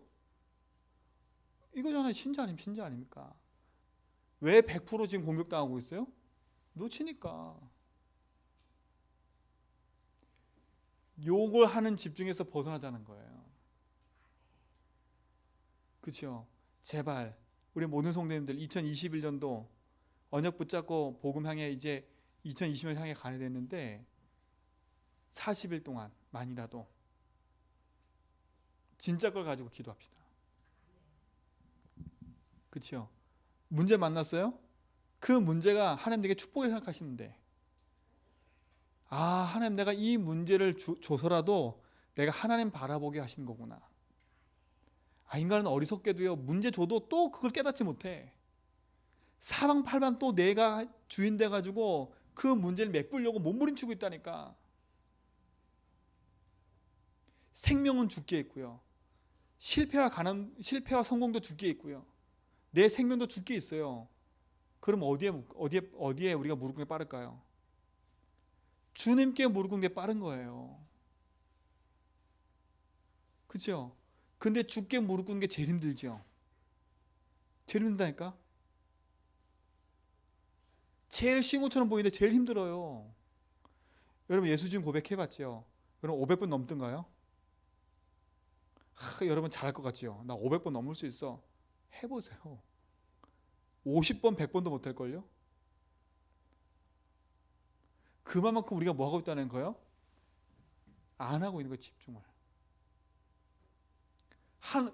이거잖아요. 신자 아니면 신자 아닙니까? 왜 100% 지금 공격당하고 있어요? 놓치니까. 요걸 하는 집중에서 벗어나자는 거예요. 그렇죠? 제발 우리 모든 성도님들 2021년도 언약 붙잡고 복음 향해 이제 2020년 향해 가야 되는데 40일 동안만이라도 진짜 걸 가지고 기도합시다. 그렇죠? 문제 만났어요? 그 문제가 하나님에게 축복을 생각하시면 돼. 아, 하나님 내가 이 문제를 줘서라도 내가 하나님 바라보게 하신 거구나. 아, 인간은 어리석게도요, 문제 줘도 또 그걸 깨닫지 못해. 사방팔방 또 내가 주인 돼가지고 그 문제를 메꾸려고 몸부림치고 있다니까. 생명은 죽게 있고요. 실패와 성공도 죽게 있고요. 내 생명도 죽게 있어요. 그럼 어디에 우리가 무릎 꿇는 게 빠를까요? 주님께 무릎 꿇는 게 빠른 거예요. 그렇죠? 근데 주께 무릎 꿇는 게 제일 힘들죠. 제일 힘들다니까. 제일 쉬운 것처럼 보이는데 제일 힘들어요. 여러분 예수님 고백해봤죠? 여러분 500번 넘던가요? 여러분 잘할 것 같지요? 나 500번 넘을 수 있어. 해보세요. 50번, 100번도 못할걸요? 그만큼 우리가 뭐 하고 있다는 거예요? 안 하고 있는 거예요, 집중을. 한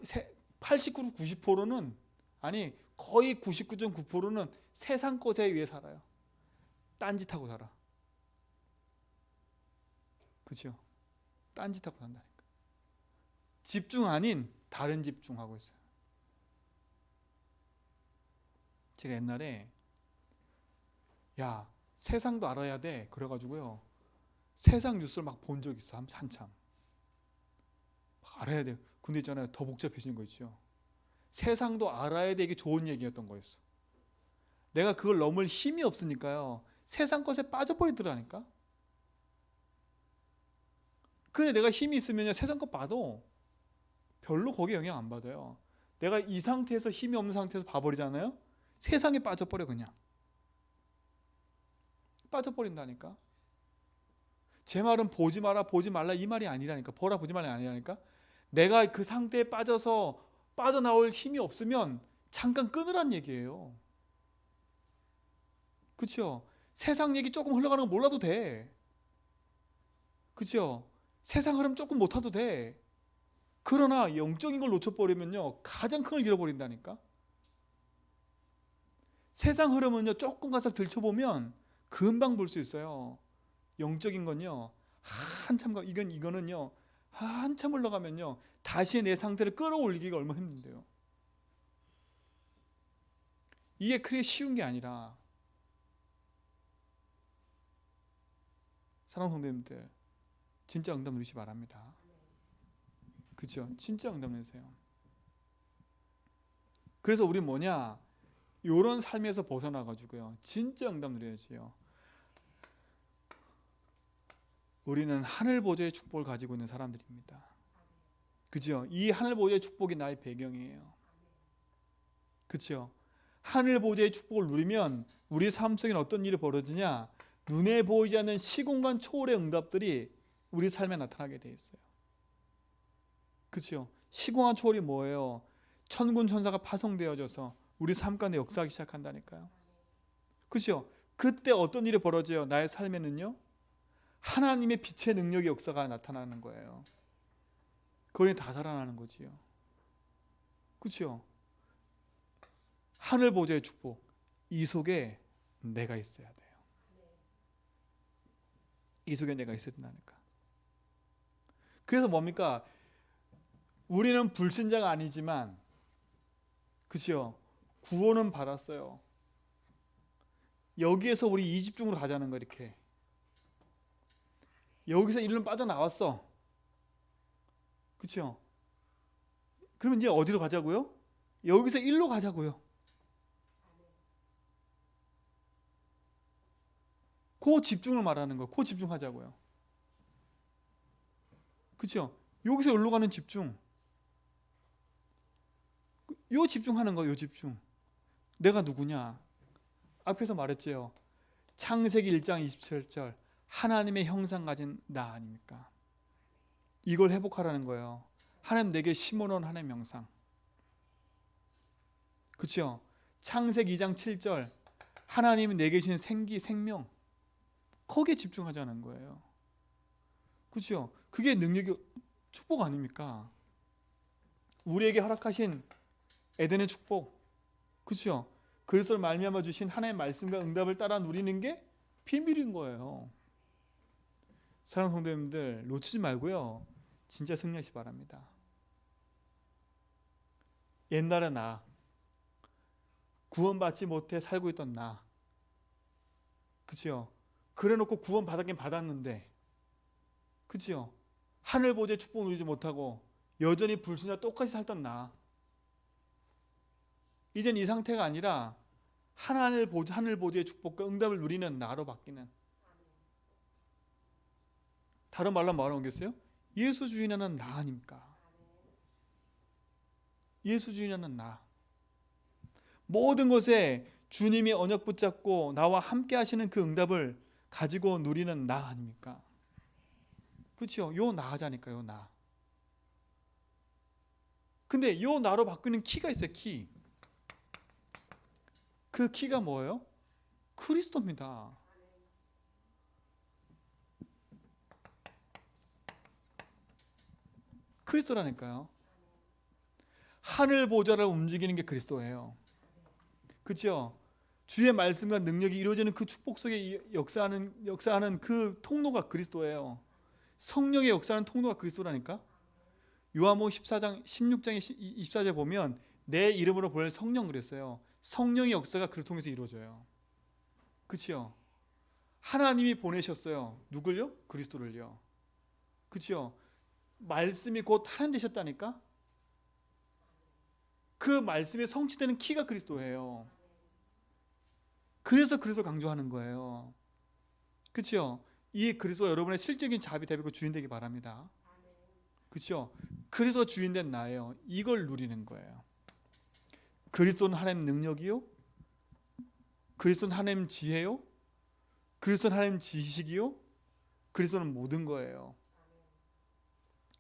89, 90%는 아니 거의 99.9%는 세상 것에 의해 살아요. 딴짓하고 살아. 그렇죠? 딴짓하고 산다니까. 집중 아닌 다른 집중하고 있어요. 제가 옛날에 야 세상도 알아야 돼 그래가지고요 세상 뉴스를 막 본 적 있어. 한참 막 알아야 돼요. 근데 있잖아요 더 복잡해지는 거 있죠. 세상도 알아야 되게 좋은 얘기였던 거였어. 내가 그걸 넘을 힘이 없으니까요 세상 것에 빠져버리더라니까. 근데 내가 힘이 있으면 세상 것 봐도 별로 거기에 영향 안 받아요. 내가 이 상태에서 힘이 없는 상태에서 봐버리잖아요. 세상에 빠져버려. 그냥 빠져버린다니까. 제 말은 보지 마라 보지 말라 이 말이 아니라니까. 보라 보지 말라 아니라니까. 내가 그 상태에 빠져서 빠져나올 힘이 없으면 잠깐 끊으란 얘기예요. 그렇죠? 세상 얘기 조금 흘러가는 거 몰라도 돼. 그렇죠? 세상 흐름 조금 못 타도 돼. 그러나 영적인 걸 놓쳐버리면요 가장 큰 걸 잃어버린다니까. 세상 흐름은요 조금 가서 들춰보면 금방 볼 수 있어요. 영적인 건요 한참 이거는요 한참 올라가면요 다시 내 상태를 끌어올리기가 얼마나 힘든데요. 이게 그리 쉬운 게 아니라 사랑하는 성도님들, 진짜 응답 누리시 바랍니다. 그렇죠? 진짜 응답 누리세요. 그래서 우리 뭐냐? 이런 삶에서 벗어나가지고요, 진짜 응답 누려야지요. 우리는 하늘 보좌의 축복을 가지고 있는 사람들입니다. 그죠? 이 하늘 보좌의 축복이 나의 배경이에요. 그죠? 하늘 보좌의 축복을 누리면 우리 삶 속에 어떤 일이 벌어지냐? 눈에 보이지 않는 시공간 초월의 응답들이 우리 삶에 나타나게 돼 있어요. 그죠? 시공간 초월이 뭐예요? 천군 천사가 파송되어져서 우리 삶 가운데 역사하기 시작한다니까요. 그죠? 그때 어떤 일이 벌어져요? 나의 삶에는요, 하나님의 빛의 능력의 역사가 나타나는 거예요. 그걸 다 살아나는 거지요. 그렇죠? 하늘 보좌의 축복, 이 속에 내가 있어야 돼요. 이 속에 내가 있어야 된다니까. 그래서 뭡니까? 우리는 불신자가 아니지만, 그렇죠? 구원은 받았어요. 여기에서 우리 이집중으로 가자는 거. 이렇게 여기서 일로 빠져나왔어. 그렇죠? 그러면 이제 어디로 가자고요? 여기서 일로 가자고요. 그 집중을 말하는 거. 그 집중하자고요. 그렇죠? 여기서 여기로 가는 집중. 요 집중하는 거. 요 집중. 내가 누구냐? 앞에서 말했죠. 창세기 1장 27절, 하나님의 형상 가진 나 아닙니까? 이걸 회복하라는 거예요. 하나님 내게 심어놓은 하나님의 형상. 그렇죠? 창세기 2장 7절, 하나님이 내게 주신 생기, 생명, 거기에 집중하자는 거예요. 그렇죠? 그게 능력이 축복 아닙니까? 우리에게 허락하신 에덴의 축복. 그렇죠? 그리스도를 말미암아 주신 하나님의 말씀과 응답을 따라 누리는 게 비밀인 거예요. 사랑하는 성도님들, 놓치지 말고요, 진짜 승리하시기 바랍니다. 옛날에 나, 구원받지 못해 살고 있던 나, 그치요? 그래놓고 구원 받았긴 받았는데, 그치요? 하늘 보좌의 축복을 누리지 못하고 여전히 불신자 똑같이 살던 나, 이젠 이 상태가 아니라 하늘 보좌의 축복과 응답을 누리는 나로 바뀌는, 다른 말로 말하겠어요? 예수 주인하는 나 아닙니까? 예수 주인하는 나. 모든 것에 주님이 언약 붙잡고 나와 함께 하시는 그 응답을 가지고 누리는 나 아닙니까? 그렇죠? 요 나자니까요, 나. 근데 요 나로 바뀌는 키가 있어요, 키. 그 키가 뭐예요? 그리스도입니다. 그리스도라니까요. 하늘 보좌를 움직이는 게 그리스도예요. 그렇죠? 주의 말씀과 능력이 이루어지는 그 축복 속에 역사하는 그 통로가 그리스도예요. 성령의 역사하는 통로가 그리스도라니까. 요한복음 14장 16장에 24절 보면 내 이름으로 보낼 성령 그랬어요. 성령의 역사가 그를 통해서 이루어져요. 그렇죠? 하나님이 보내셨어요. 누굴요? 그리스도를요. 그렇죠? 말씀이 곧 하나님 되셨다니까. 그 말씀에 성취되는 키가 그리스도예요. 그래서 그리스도 강조하는 거예요. 그렇죠? 이 그리스도 여러분의 실적인 자비 대비고 주인 되기 바랍니다. 그렇죠? 그래서 주인 된 나예요. 이걸 누리는 거예요. 그리스도는 하나님 능력이요, 그리스도는 하나님 지혜요, 그리스도는 하나님 지식이요, 그리스도는 모든 거예요.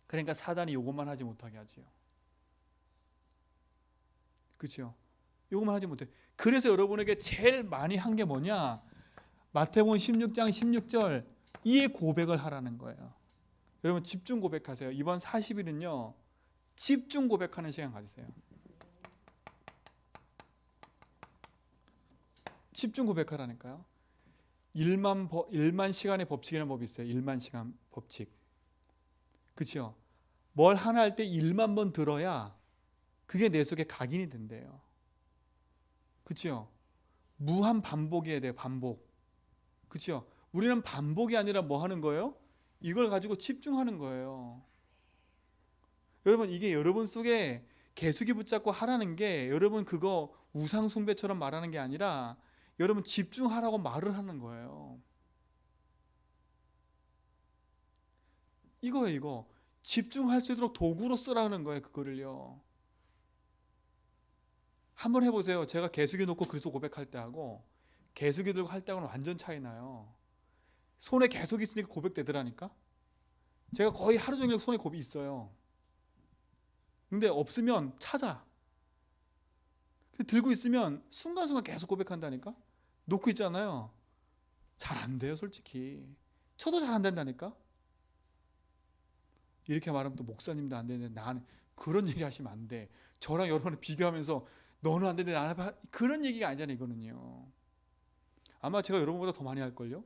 그러니까 사단이 이것만 하지 못하게 하지요. 그렇죠? 이것만 하지 못해. 그래서 여러분에게 제일 많이 한 게 뭐냐? 마태복음 16장 16절, 이 고백을 하라는 거예요. 여러분 집중 고백하세요. 이번 40일은요 집중 고백하는 시간 가지세요. 집중 고백하라니까요. 1만 시간의 법칙이라는 법이 있어요. 1만 시간 법칙. 그렇죠? 뭘 하나 할 때 1만 번 들어야 그게 내 속에 각인이 된대요. 그렇죠? 무한 반복해야 돼요. 반복. 그렇죠? 우리는 반복이 아니라 뭐 하는 거예요? 이걸 가지고 집중하는 거예요. 여러분, 이게 여러분 속에 개수기 붙잡고 하라는 게 여러분 그거 우상 숭배처럼 말하는 게 아니라 여러분 집중하라고 말을 하는 거예요. 이거예요, 이거. 집중할 수 있도록 도구로 쓰라는 거예요, 그거를요. 한번 해보세요. 제가 개수기 놓고 그리스도 고백할 때 하고 개수기 들고 할 때하고는 완전 차이 나요. 손에 계속 있으니까 고백되더라니까. 제가 거의 하루 종일 손에 고비 있어요. 근데 없으면 찾아. 들고 있으면 순간순간 계속 고백한다니까. 놓고 있잖아요. 잘 안 돼요, 솔직히. 저도 잘 안 된다니까. 이렇게 말하면 또 목사님도 안 되는데 나는 그런 얘기 하시면 안 돼. 저랑 여러분을 비교하면서 너는 안 되는데 나는 그런 얘기가 아니잖아요, 이거는요. 아마 제가 여러분보다 더 많이 할걸요.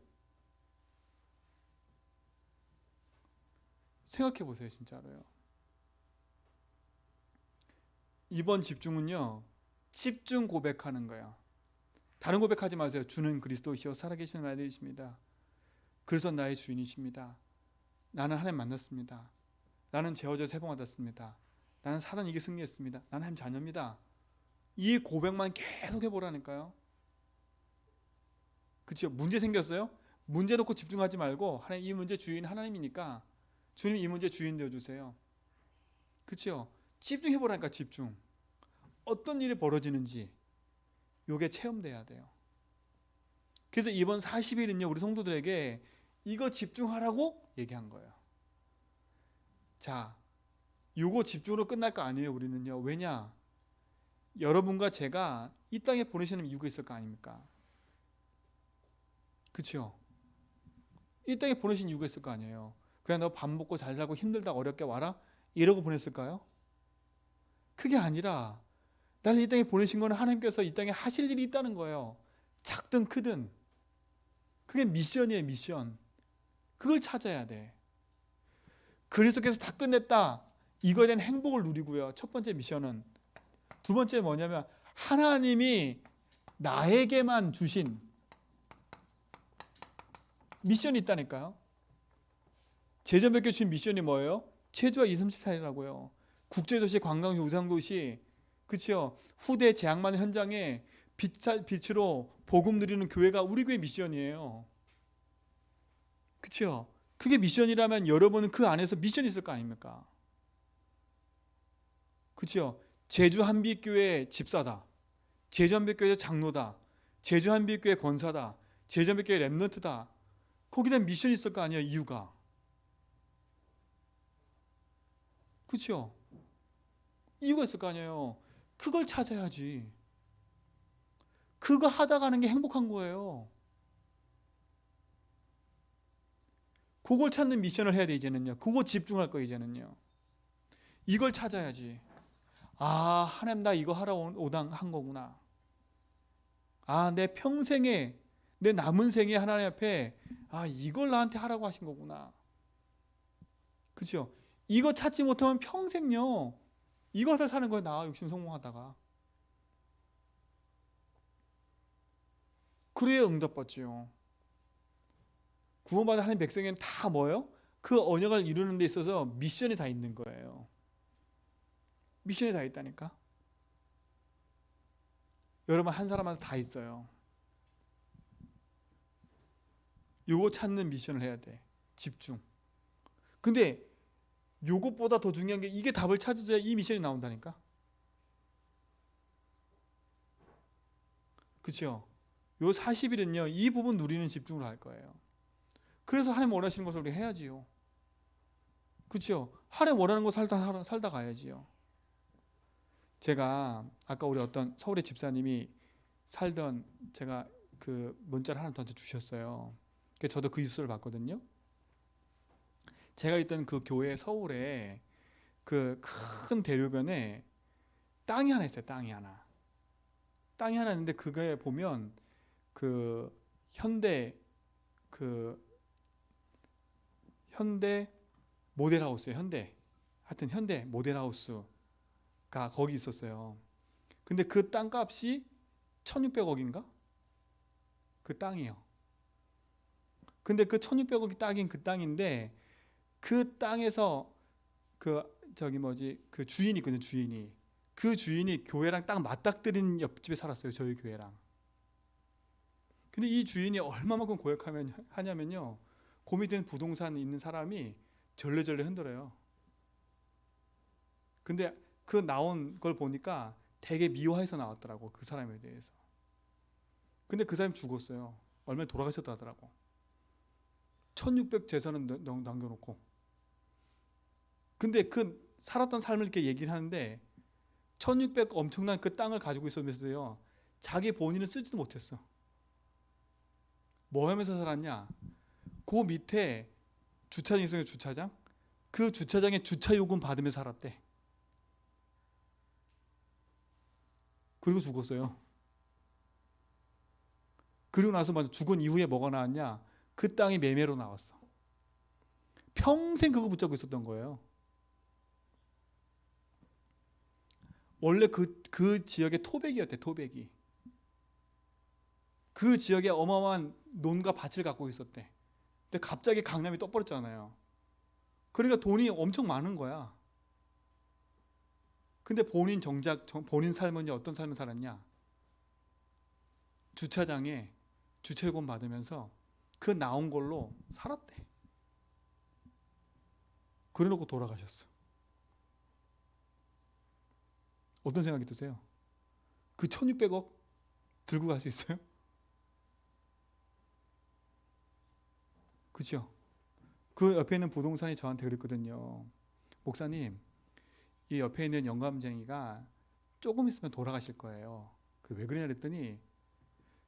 생각해 보세요, 진짜로요. 이번 집중은요, 집중 고백하는 거예요. 다른 고백하지 마세요. 주는 그리스도시요 살아계시는 아들이십니다. 그래서 나의 주인이십니다. 나는 하나님 만났습니다. 나는 죄어져 세봉받았습니다. 나는 사단 이기 승리했습니다. 나는 하나님 자녀입니다. 이 고백만 계속 해보라니까요. 그렇죠? 문제 생겼어요? 문제 놓고 집중하지 말고 하나님, 이 문제 주인 하나님이니까 주님 이 문제 주인 되어주세요. 그렇죠? 집중해보라니까. 집중. 어떤 일이 벌어지는지 요게 체험돼야 돼요. 그래서 이번 40일은요 우리 성도들에게 이거 집중하라고 얘기한 거예요. 자, 요거 집중으로 끝날 거 아니에요. 우리는요. 왜냐? 여러분과 제가 이 땅에 보내시는 이유가 있을 거 아닙니까? 그렇죠? 이 땅에 보내신 이유가 있을 거 아니에요. 그냥 너 밥 먹고 잘 살고 힘들다 어렵게 와라 이러고 보냈을까요? 그게 아니라 나를 이 땅에 보내신 거는 하나님께서 이 땅에 하실 일이 있다는 거예요. 작든 크든. 그게 미션이에요, 미션. 그걸 찾아야 돼. 그리스도께서 다 끝냈다. 이거에 대한 행복을 누리고요. 첫 번째 미션은. 두 번째 뭐냐면 하나님이 나에게만 주신 미션이 있다니까요. 제전백교 주신 미션이 뭐예요? 체주와 237살이라고요. 국제도시, 관광지, 우상도시, 그렇죠? 후대 재앙만 현장에 빛으로 복음 누리는 교회가 우리 교회 미션이에요. 그렇죠? 그게 미션이라면 여러분은 그 안에서 미션이 있을 거 아닙니까? 그렇죠? 제주 한빛교회 집사다. 제주 한빛교회 장로다. 제주 한빛교회 권사다. 제주 한빛교회 랩런트다. 거기에 대한 미션이 있을 거 아니에요, 이유가. 그렇죠? 이유가 있을 거 아니에요. 그걸 찾아야지. 그거 하다 가는 게 행복한 거예요. 그걸 찾는 미션을 해야 돼, 이제는요. 그거 집중할 거예요, 이제는요. 이걸 찾아야지. 아, 하나님 나 이거 하러 한 거구나. 아, 내 평생에, 내 남은 생에 하나님 앞에 아, 이걸 나한테 하라고 하신 거구나. 그렇죠? 이거 찾지 못하면 평생요. 이거 하다 사는 거예요, 나 욕심 성공하다가. 그래야 응답받지요. 구원받은 하나님 백성에는 다 뭐예요? 그 언약을 이루는 데 있어서 미션이 다 있는 거예요. 미션이 다 있다니까. 여러분 한 사람한테 다 있어요. 요거 찾는 미션을 해야 돼. 집중. 근데 요것보다 더 중요한 게 이게 답을 찾아야 이 미션이 나온다니까. 그렇죠? 요 40일은요. 이 부분 누리는 집중을 할 거예요. 그래서 하나님 원하시는 것을 우리 해야지요. 그렇죠? 하나님 원하는 거 살다 가야지요. 제가 아까 우리 어떤 서울의 집사님이 살던 제가 그 문자를 하나 더 주셨어요. 그래서 저도 그 뉴스를 봤거든요. 제가 있던 그 교회 서울에 그 큰 대로변에 땅이 하나 있어요. 땅이 하나 있는데 그거에 보면 그 현대 모델하우스예요. 하여튼 현대 모델하우스가 거기 있었어요. 근데 그 땅값이 1,600억인가? 그 땅이요. 근데 그 1600억이 딱인 그 땅인데 그 땅에서 그 주인이 있거든요. 주인이. 그 주인이 교회랑 딱 맞닥뜨린 옆집에 살았어요. 저희 교회랑. 근데 이 주인이 얼마만큼 고역하냐면요. 고민된 부동산 있는 사람이 절레절레 흔들어요. 근데 그 나온 걸 보니까 되게 미워해서 나왔더라고. 그 사람에 대해서. 근데 그 사람이 죽었어요. 얼마 돌아가셨다 하더라고. 1600 재산은 남겨놓고. 근데 그 살았던 삶을 이렇게 얘기를 하는데 1600 엄청난 그 땅을 가지고 있었는데요. 자기 본인은 쓰지도 못했어. 뭐 하면서 살았냐? 그 밑에 주차장 있어요. 주차장. 그 주차장에 주차 요금 받으면서 살았대. 그리고 죽었어요. 그리고 나서 죽은 이후에 뭐가 나왔냐? 그 땅이 매매로 나왔어. 평생 그거 붙잡고 있었던 거예요. 원래 그 지역의 토백이었대. 토백이. 그 지역에 어마어마한 논과 밭을 갖고 있었대. 근데 갑자기 강남이 떠버렸잖아요. 그러니까 돈이 엄청 많은 거야. 근데 본인 삶은 어떤 삶을 살았냐? 주차장에 주차요금 받으면서 그 나온 걸로 살았대. 그래 놓고 돌아가셨어. 어떤 생각이 드세요? 그 1600억 들고 갈 수 있어요? 그죠? 그 옆에 있는 부동산이 저한테 그랬거든요. 목사님, 이 옆에 있는 영감쟁이가 조금 있으면 돌아가실 거예요. 왜 그러냐 그랬더니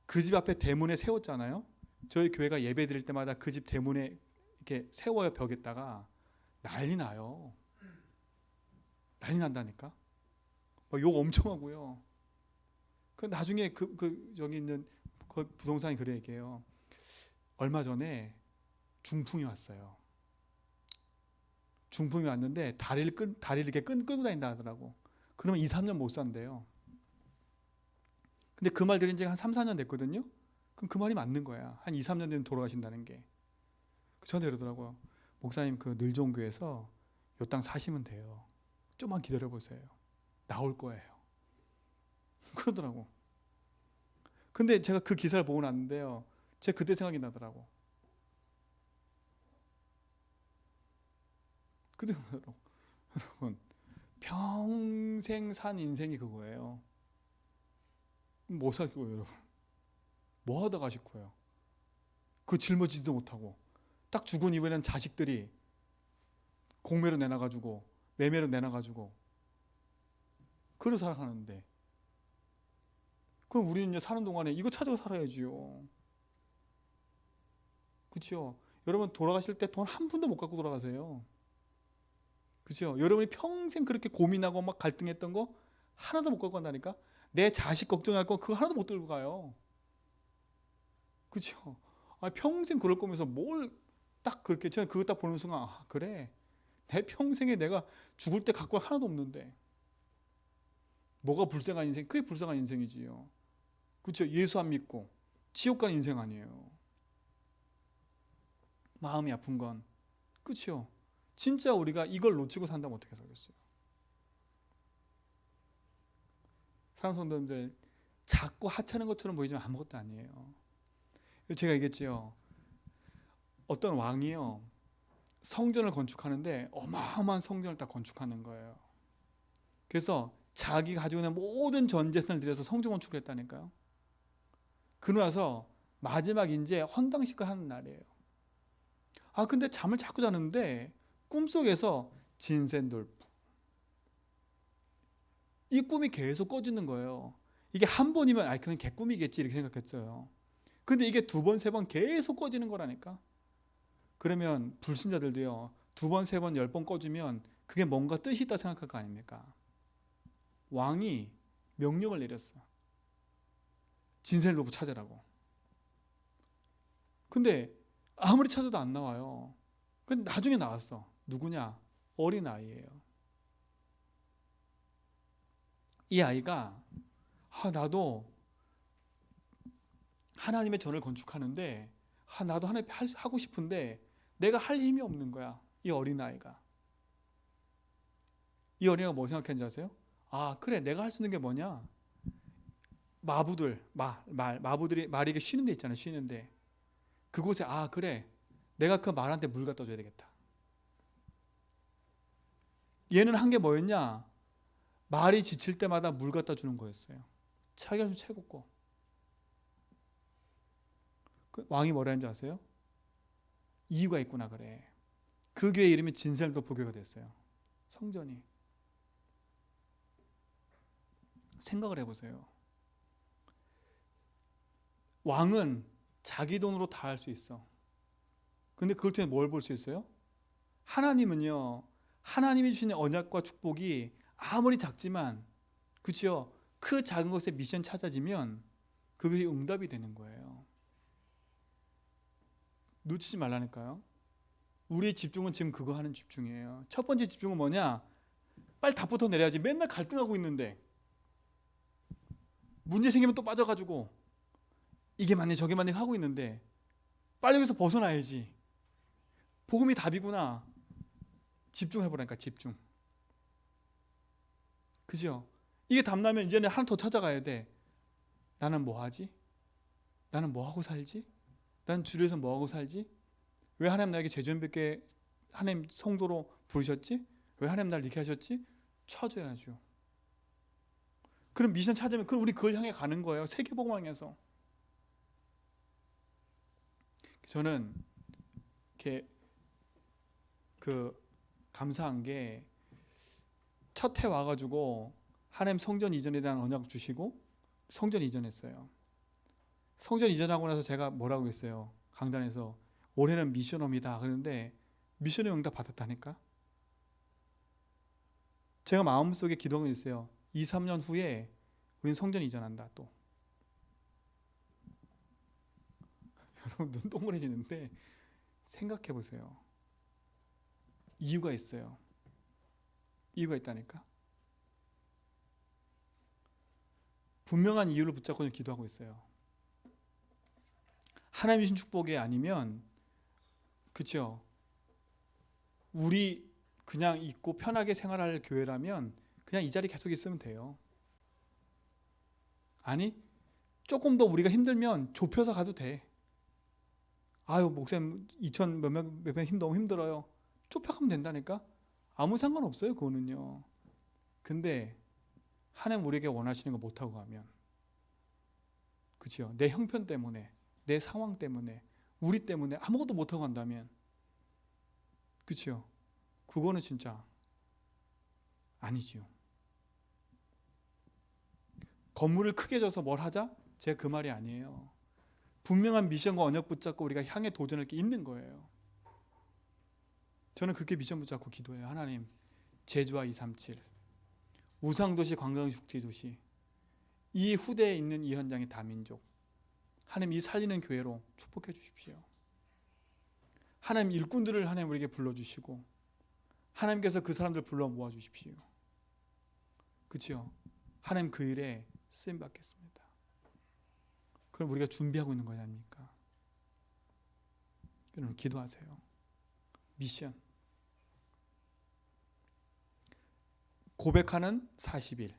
그 집 앞에 대문에 세웠잖아요. 저희 교회가 예배 드릴 때마다 그 집 대문에 이렇게 세워요. 벽에다가. 난리 나요. 난리 난다니까. 욕 엄청 하고요. 그 나중에 저기 있는 그 부동산이 그래 얘기해요. 얼마 전에 중풍이 왔어요. 중풍이 왔는데 다리를 이렇게 끌고 다닌다 하더라고. 그러면 2, 3년 못 산대요. 근데 그 말 들은 지가 한 3, 4년 됐거든요. 그럼 그 말이 맞는 거야. 한 2, 3년 되면 돌아가신다는 게. 저한테 그러더라고요. 목사님 그 늘종교에서 요 땅 사시면 돼요. 좀만 기다려 보세요. 나올 거예요. 그러더라고. 근데 제가 그 기사를 보고 났는데요. 제가 그때 생각이 나더라고. 그때 여러분 평생 산 인생이 그거예요. 뭐 살 거예요, 여러분? 뭐 하다 가실 거예요? 그 짊어지지도 못하고 딱 죽은 이후에는 자식들이 공매로 내놔가지고 매매로 내놔가지고 그러 살아가는데 그럼 우리는 이제 사는 동안에 이거 찾아서 살아야지요. 그렇죠? 여러분 돌아가실 때 돈 한 푼도 못 갖고 돌아가세요. 그렇죠? 여러분이 평생 그렇게 고민하고 막 갈등했던 거 하나도 못 갖고 간다니까. 내 자식 걱정할 거 그거 하나도 못 들고 가요. 그렇죠? 평생 그럴 거면서 뭘 딱 그렇게 저는 그거 딱 보는 순간 그래 내 평생에 내가 죽을 때 갖고 갈 하나도 없는데 뭐가 불쌍한 인생? 그게 불쌍한 인생이지요. 그렇죠? 예수 안 믿고 지옥 가는 인생 아니에요. 마음이 아픈 건 그렇죠? 진짜 우리가 이걸 놓치고 산다면 어떻게 살겠어요? 사랑하는 성도님들, 작고 하찮은 것처럼 보이지만 아무것도 아니에요. 제가 얘기했죠. 어떤 왕이요 성전을 건축하는데 어마어마한 성전을 딱 건축하는 거예요. 그래서 자기가 가지고 있는 모든 전 재산을 들여서 성전 건축을 했다니까요. 그러고 나서 마지막 이제 헌당식을 하는 날이에요. 근데 잠을 자꾸 자는데 꿈속에서 진센돌프 이 꿈이 계속 꺼지는 거예요. 이게 한 번이면 그냥 개꿈이겠지 이렇게 생각했어요. 근데 이게 두 번, 세 번 계속 꺼지는 거라니까. 그러면 불신자들도요. 두 번, 세 번, 10번 꺼지면 그게 뭔가 뜻이 있다 생각할 거 아닙니까? 왕이 명령을 내렸어. 진셀로프 찾으라고. 근데 아무리 찾아도 안 나와요. 근데 나중에 나왔어. 누구냐? 어린 아이예요. 이 아이가 나도 하나님의 전을 건축하는데 나도 하나님 하고 싶은데 내가 할 힘이 없는 거야. 이 어린아이가. 이 어린아이가 뭐 생각했는지 아세요? 그래, 내가 할 수 있는 게 뭐냐? 마부들이 말이 쉬는 데 있잖아요. 쉬는데 그곳에 그래, 내가 그 말한테 물 갖다 줘야 되겠다. 얘는 한 게 뭐였냐? 말이 지칠 때마다 물 갖다 주는 거였어요. 자기가 좀 최고 거. 그 왕이 뭐라 했는지 아세요? 이유가 있구나 그래. 그 교회 이름이 진셀도 부교가 됐어요. 성전이. 생각을 해보세요. 왕은 자기 돈으로 다 할 수 있어. 근데 그걸 통해 뭘 볼 수 있어요? 하나님은요, 하나님이 주시는 언약과 축복이 아무리 작지만, 그렇죠? 그 작은 것에 미션 찾아지면 그것이 응답이 되는 거예요. 놓치지 말라니까요. 우리의 집중은 지금 그거 하는 집중이에요. 첫 번째 집중은 뭐냐? 빨리 답부터 내려야지. 맨날 갈등하고 있는데 문제 생기면 또 빠져가지고 이게 맞네 저게 맞네 하고 있는데 빨리 여기서 벗어나야지. 복음이 답이구나. 집중해보라니까. 집중. 그죠? 이게 답나면 이제는 하나 더 찾아가야 돼. 나는 뭐 하지? 나는 뭐 하고 살지? 나는 주류에서 뭐 하고 살지? 왜 하나님 나에게 죄전뵙게 하나님 성도로 부르셨지? 왜 하나님 나를 이렇게 하셨지? 찾아야죠. 그럼 미션 찾으면 우리 그걸 향해 가는 거예요. 세계복음 향해서. 저는 이렇게 감사한 게 첫 해 와가지고 하나님 성전 이전에 대한 언약 주시고 성전 이전했어요. 성전 이전하고 나서 제가 뭐라고 했어요? 강단에서 올해는 미션홈이다 그러는데 미션의 응답 받았다니까. 제가 마음속에 기도하고 있어요. 2, 3년 후에 우리는 성전 이전한다 또. 여러분 눈 동그래지는데 생각해 보세요. 이유가 있어요. 이유가 있다니까. 분명한 이유를 붙잡고 기도하고 있어요. 하나님 주신 축복이 아니면, 그렇죠? 우리 그냥 있고 편하게 생활할 교회라면 그냥 이 자리 계속 있으면 돼요. 아니, 조금 더 우리가 힘들면 좁혀서 가도 돼. 목사님 2천 몇몇 너무 힘들어요. 좁혀가면 된다니까. 아무 상관없어요 그거는요. 근데 하나님 우리에게 원하시는 거 못하고 가면, 그렇죠? 내 형편 때문에, 내 상황 때문에, 우리 때문에 아무것도 못하고 간다면, 그렇죠? 그거는 진짜 아니지요. 건물을 크게 져서 뭘 하자? 제가 그 말이 아니에요. 분명한 미션과 언약 붙잡고 우리가 향해 도전할 게 있는 거예요. 저는 그렇게 미션 붙잡고 기도해요. 하나님, 제주와 237 우상도시 관광축제도시 이 후대에 있는 이 현장의 다민족, 하나님 이 살리는 교회로 축복해 주십시오. 하나님 일꾼들을 하나님 우리에게 불러주시고 하나님께서 그 사람들 불러 모아주십시오. 그렇죠? 하나님 그 일에 쓰임 받겠습니다. 그럼 우리가 준비하고 있는 거 아닙니까? 여러분 기도하세요. 미션. 고백하는 40일,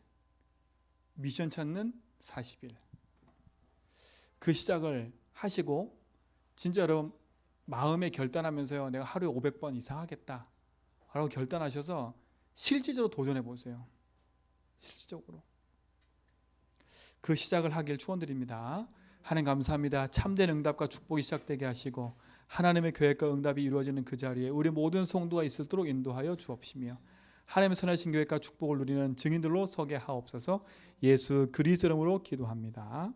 미션 찾는 40일. 그 시작을 하시고 진짜 여러분 마음에 결단하면서요, 내가 하루에 500번 이상 하겠다 라고 결단하셔서 실질적으로 도전해 보세요. 실질적으로 그 시작을 하길 축원드립니다. 하나님 감사합니다. 참된 응답과 축복이 시작되게 하시고 하나님의 계획과 응답이 이루어지는 그 자리에 우리 모든 성도가 있도록 인도하여 주옵시며 하나님의 선하신 계획과 축복을 누리는 증인들로 서게 하옵소서. 예수 그리스도 이름으로 기도합니다.